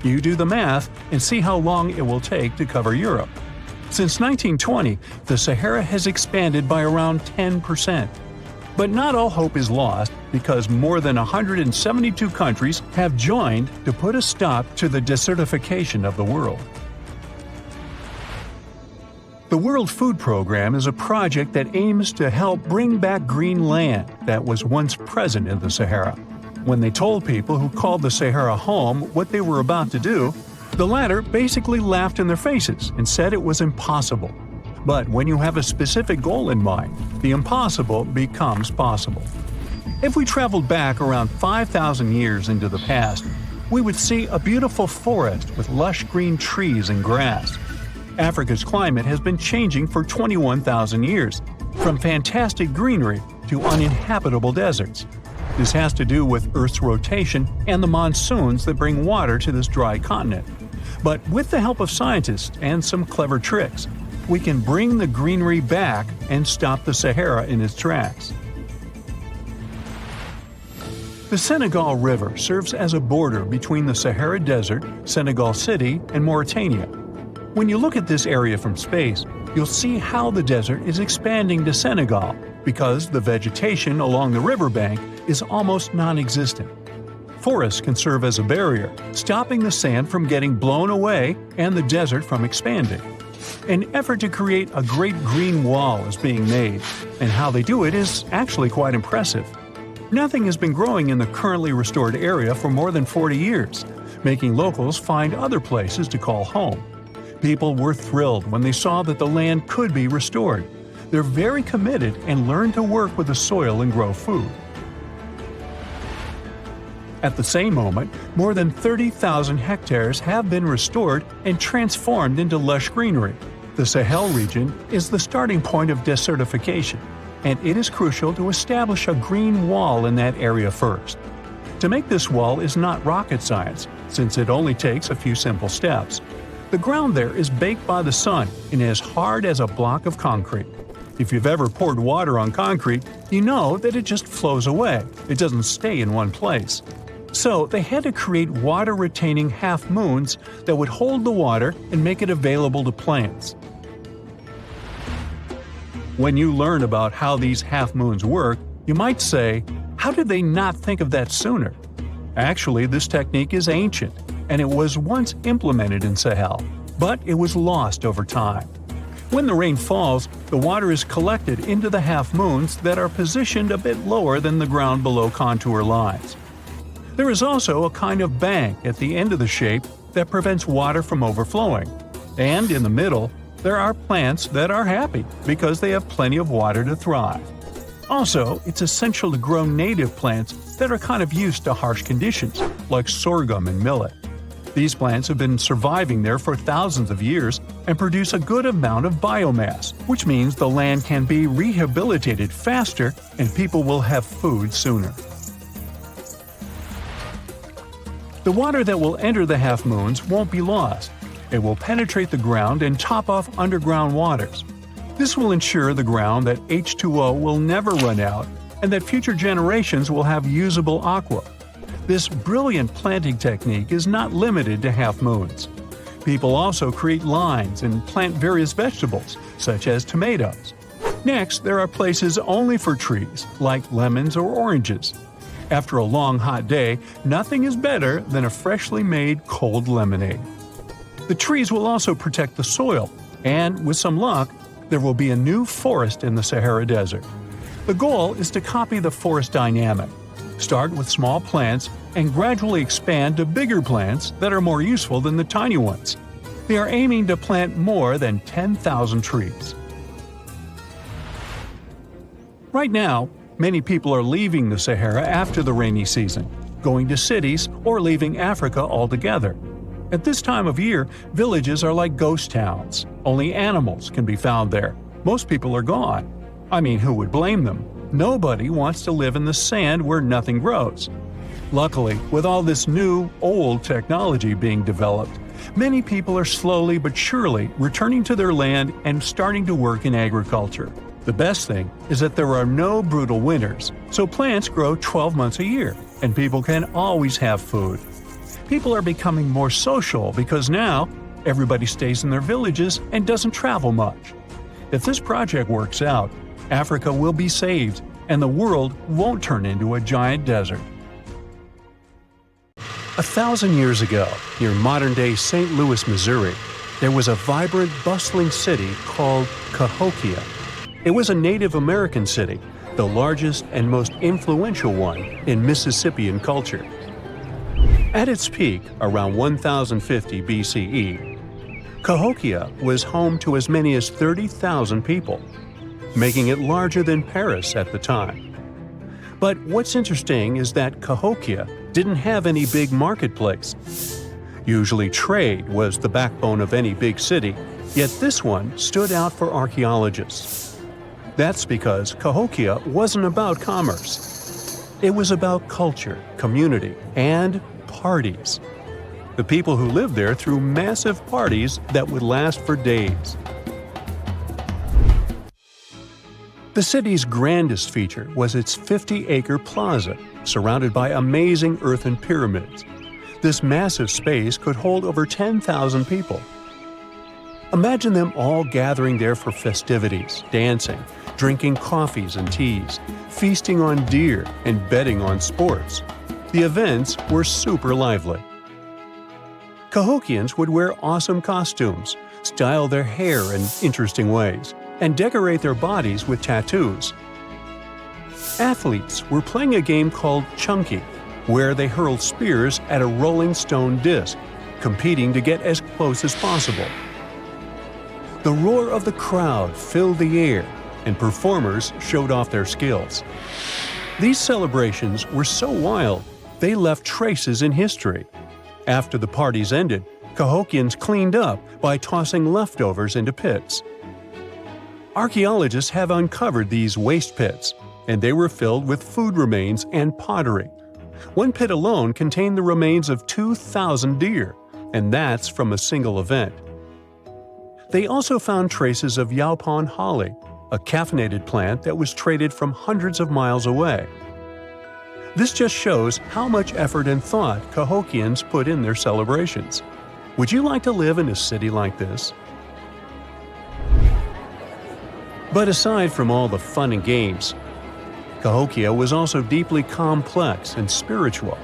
You do the math and see how long it will take to cover Europe. Since 1920, the Sahara has expanded by around 10%. But not all hope is lost because more than 172 countries have joined to put a stop to the desertification of the world. The World Food Program is a project that aims to help bring back green land that was once present in the Sahara. When they told people who called the Sahara home what they were about to do, the latter basically laughed in their faces and said it was impossible. But when you have a specific goal in mind, the impossible becomes possible. If we traveled back around 5,000 years into the past, we would see a beautiful forest with lush green trees and grass. Africa's climate has been changing for 21,000 years, from fantastic greenery to uninhabitable deserts. This has to do with Earth's rotation and the monsoons that bring water to this dry continent. But with the help of scientists and some clever tricks, we can bring the greenery back and stop the Sahara in its tracks. The Senegal River serves as a border between the Sahara Desert, Senegal City, and Mauritania. When you look at this area from space, you'll see how the desert is expanding to Senegal because the vegetation along the riverbank is almost non-existent. Forests can serve as a barrier, stopping the sand from getting blown away and the desert from expanding. An effort to create a great green wall is being made, and how they do it is actually quite impressive. Nothing has been growing in the currently restored area for more than 40 years, making locals find other places to call home. People were thrilled when they saw that the land could be restored. They're very committed and learn to work with the soil and grow food. At the same moment, more than 30,000 hectares have been restored and transformed into lush greenery. The Sahel region is the starting point of desertification, and it is crucial to establish a green wall in that area first. To make this wall is not rocket science, since it only takes a few simple steps. The ground there is baked by the sun and is hard as a block of concrete. If you've ever poured water on concrete, you know that it just flows away. It doesn't stay in one place. So they had to create water-retaining half-moons that would hold the water and make it available to plants. When you learn about how these half-moons work, you might say, how did they not think of that sooner? Actually, this technique is ancient, and it was once implemented in Sahel, but it was lost over time. When the rain falls, the water is collected into the half-moons that are positioned a bit lower than the ground below contour lines. There is also a kind of bank at the end of the shape that prevents water from overflowing. And in the middle, there are plants that are happy because they have plenty of water to thrive. Also, it's essential to grow native plants that are kind of used to harsh conditions, like sorghum and millet. These plants have been surviving there for thousands of years and produce a good amount of biomass, which means the land can be rehabilitated faster and people will have food sooner. The water that will enter the half-moons won't be lost. It will penetrate the ground and top off underground waters. This will ensure the ground that H2O will never run out and that future generations will have usable aqua. This brilliant planting technique is not limited to half-moons. People also create lines and plant various vegetables, such as tomatoes. Next, there are places only for trees, like lemons or oranges. After a long hot day, nothing is better than a freshly made cold lemonade. The trees will also protect the soil, and with some luck, there will be a new forest in the Sahara Desert. The goal is to copy the forest dynamic. Start with small plants and gradually expand to bigger plants that are more useful than the tiny ones. They are aiming to plant more than 10,000 trees. Right now, many people are leaving the Sahara after the rainy season, going to cities or leaving Africa altogether. At this time of year, villages are like ghost towns. Only animals can be found there. Most people are gone. I mean, who would blame them? Nobody wants to live in the sand where nothing grows. Luckily, with all this new, old technology being developed, many people are slowly but surely returning to their land and starting to work in agriculture. The best thing is that there are no brutal winters, so plants grow 12 months a year, and people can always have food. People are becoming more social because now everybody stays in their villages and doesn't travel much. If this project works out, Africa will be saved, and the world won't turn into a giant desert. 1,000 years ago, near modern-day St. Louis, Missouri, there was a vibrant, bustling city called Cahokia. It was a Native American city, the largest and most influential one in Mississippian culture. At its peak, around 1050 BCE, Cahokia was home to as many as 30,000 people, making it larger than Paris at the time. But what's interesting is that Cahokia didn't have any big marketplace. Usually trade was the backbone of any big city, yet this one stood out for archaeologists. That's because Cahokia wasn't about commerce. It was about culture, community, and parties. The people who lived there threw massive parties that would last for days. The city's grandest feature was its 50-acre plaza, surrounded by amazing earthen pyramids. This massive space could hold over 10,000 people. Imagine them all gathering there for festivities, dancing, drinking coffees and teas, feasting on deer, and betting on sports. The events were super lively. Cahokians would wear awesome costumes, style their hair in interesting ways, and decorate their bodies with tattoos. Athletes were playing a game called chunky, where they hurled spears at a rolling stone disc, competing to get as close as possible. The roar of the crowd filled the air, and performers showed off their skills. These celebrations were so wild, they left traces in history. After the parties ended, Cahokians cleaned up by tossing leftovers into pits. Archaeologists have uncovered these waste pits, and they were filled with food remains and pottery. One pit alone contained the remains of 2,000 deer, and that's from a single event. They also found traces of yaupon holly, a caffeinated plant that was traded from hundreds of miles away. This just shows how much effort and thought Cahokians put in their celebrations. Would you like to live in a city like this? But aside from all the fun and games, Cahokia was also deeply complex and spiritual.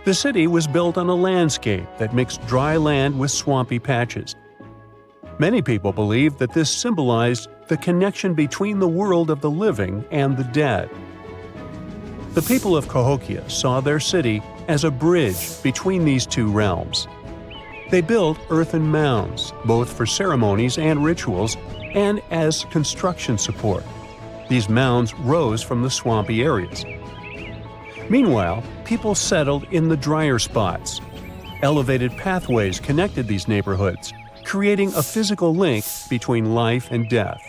The city was built on a landscape that mixed dry land with swampy patches. Many people believed that this symbolized the connection between the world of the living and the dead. The people of Cahokia saw their city as a bridge between these two realms. They built earthen mounds, both for ceremonies and rituals, and as construction support. These mounds rose from the swampy areas. Meanwhile, people settled in the drier spots. Elevated pathways connected these neighborhoods, creating a physical link between life and death.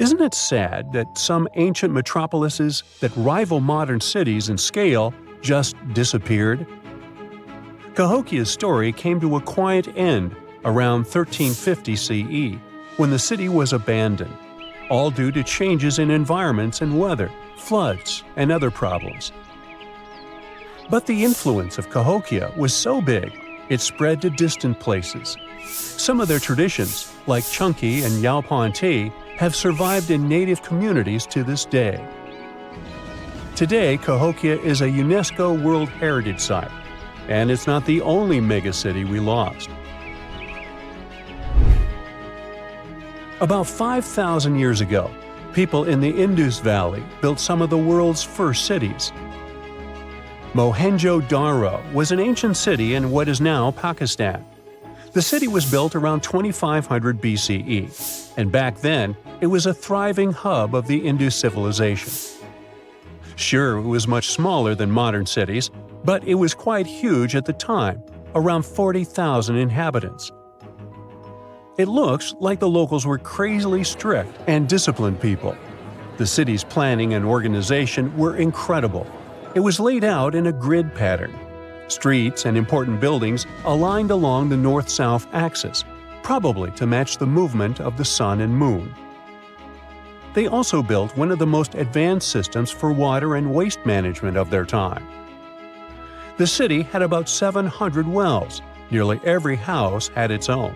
Isn't it sad that some ancient metropolises that rival modern cities in scale just disappeared? Cahokia's story came to a quiet end around 1350 CE, when the city was abandoned, all due to changes in environments and weather, floods, and other problems. But the influence of Cahokia was so big, it spread to distant places. Some of their traditions, like chunky and yaupon tea, have survived in native communities to this day. Today, Cahokia is a UNESCO World Heritage Site, and it's not the only megacity we lost. About 5,000 years ago, people in the Indus Valley built some of the world's first cities. Mohenjo-Daro was an ancient city in what is now Pakistan. The city was built around 2500 BCE, and back then, it was a thriving hub of the Indus civilization. Sure, it was much smaller than modern cities, but it was quite huge at the time, around 40,000 inhabitants. It looks like the locals were crazily strict and disciplined people. The city's planning and organization were incredible. It was laid out in a grid pattern. Streets and important buildings aligned along the north-south axis, probably to match the movement of the sun and moon. They also built one of the most advanced systems for water and waste management of their time. The city had about 700 wells. Nearly every house had its own.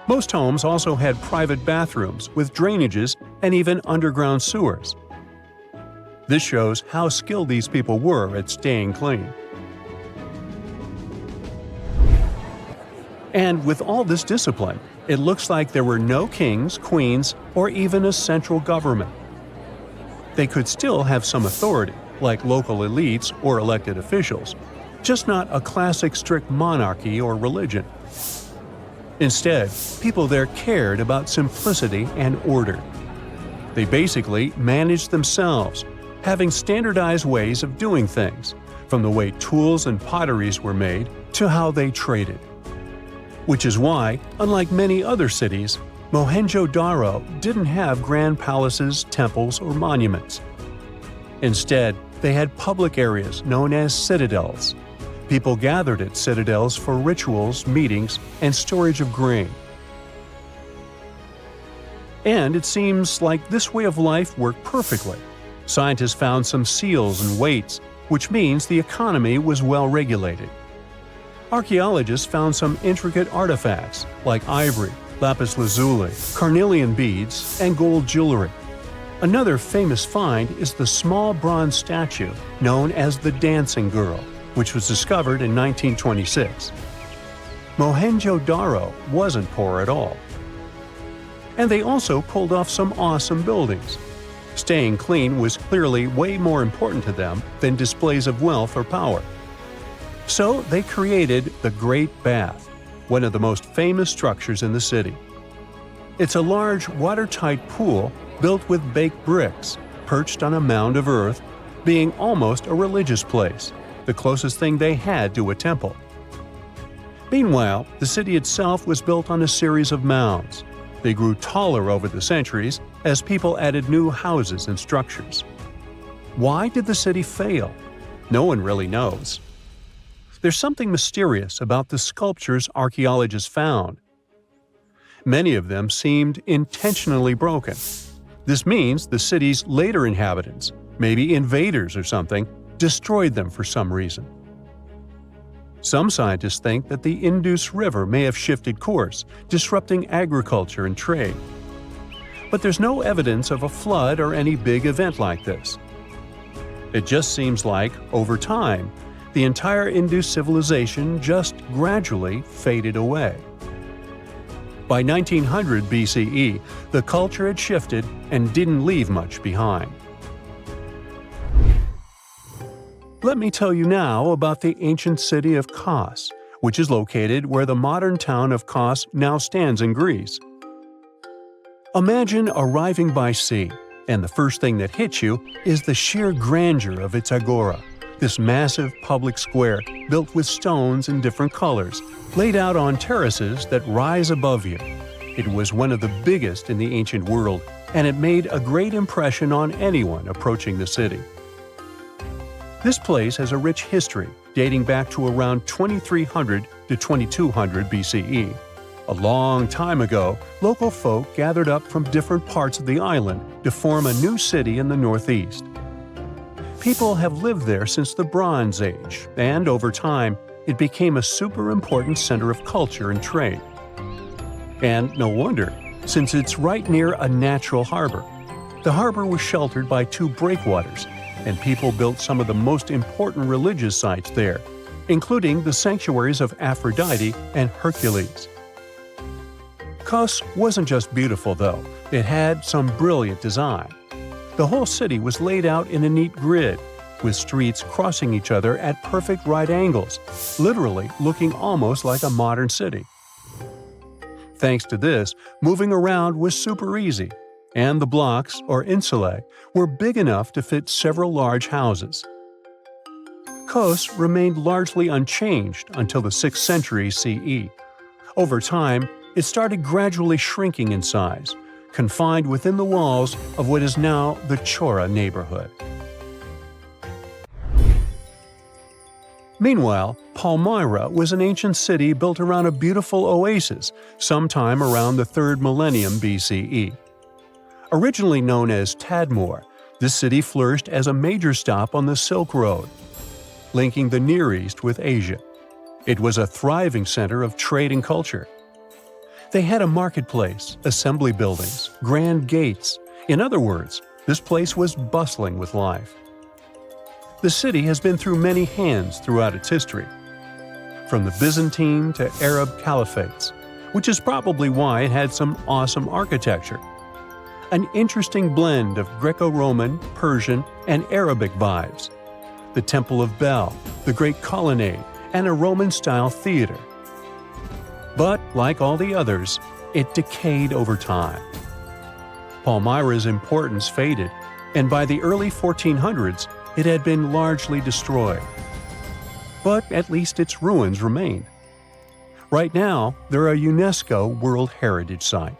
Most homes also had private bathrooms with drainages and even underground sewers. This shows how skilled these people were at staying clean. And with all this discipline, it looks like there were no kings, queens, or even a central government. They could still have some authority, like local elites or elected officials, just not a classic strict monarchy or religion. Instead, people there cared about simplicity and order. They basically managed themselves, having standardized ways of doing things, from the way tools and potteries were made to how they traded. Which is why, unlike many other cities, Mohenjo-Daro didn't have grand palaces, temples, or monuments. Instead, they had public areas known as citadels. People gathered at citadels for rituals, meetings, and storage of grain. And it seems like this way of life worked perfectly. Scientists found some seals and weights, which means the economy was well regulated. Archaeologists found some intricate artifacts like ivory, lapis lazuli, carnelian beads, and gold jewelry. Another famous find is the small bronze statue known as the Dancing Girl, which was discovered in 1926. Mohenjo-Daro wasn't poor at all. And they also pulled off some awesome buildings. Staying clean was clearly way more important to them than displays of wealth or power. So they created the Great Bath, one of the most famous structures in the city. It's a large, watertight pool built with baked bricks, perched on a mound of earth, being almost a religious place, the closest thing they had to a temple. Meanwhile, the city itself was built on a series of mounds. They grew taller over the centuries as people added new houses and structures. Why did the city fail? No one really knows. There's something mysterious about the sculptures archaeologists found. Many of them seemed intentionally broken. This means the city's later inhabitants, maybe invaders or something, destroyed them for some reason. Some scientists think that the Indus River may have shifted course, disrupting agriculture and trade. But there's no evidence of a flood or any big event like this. It just seems like, over time, the entire Indus civilization just gradually faded away. By 1900 BCE, the culture had shifted and didn't leave much behind. Let me tell you now about the ancient city of Kos, which is located where the modern town of Kos now stands in Greece. Imagine arriving by sea, and the first thing that hits you is the sheer grandeur of its agora, this massive public square built with stones in different colors, laid out on terraces that rise above you. It was one of the biggest in the ancient world, and it made a great impression on anyone approaching the city. This place has a rich history dating back to around 2300 to 2200 BCE. A long time ago, local folk gathered up from different parts of the island to form a new city in the northeast. People have lived there since the Bronze Age, and over time, it became a super important center of culture and trade. And no wonder, since it's right near a natural harbor. The harbor was sheltered by two breakwaters, and people built some of the most important religious sites there, including the sanctuaries of Aphrodite and Hercules. Kos wasn't just beautiful, though. It had some brilliant design. The whole city was laid out in a neat grid, with streets crossing each other at perfect right angles, literally looking almost like a modern city. Thanks to this, moving around was super easy, and the blocks, or insulae, were big enough to fit several large houses. Kos remained largely unchanged until the 6th century CE. Over time, it started gradually shrinking in size, confined within the walls of what is now the Chora neighborhood. Meanwhile, Palmyra was an ancient city built around a beautiful oasis sometime around the 3rd millennium BCE. Originally known as Tadmor, this city flourished as a major stop on the Silk Road, linking the Near East with Asia. It was a thriving center of trade and culture. They had a marketplace, assembly buildings, grand gates. In other words, this place was bustling with life. The city has been through many hands throughout its history, from the Byzantine to Arab caliphates, which is probably why it had some awesome architecture. An interesting blend of Greco-Roman, Persian, and Arabic vibes. The Temple of Bel, the Great Colonnade, and a Roman-style theater. But, like all the others, it decayed over time. Palmyra's importance faded, and by the early 1400s, it had been largely destroyed. But at least its ruins remain. Right now, they're a UNESCO World Heritage Site.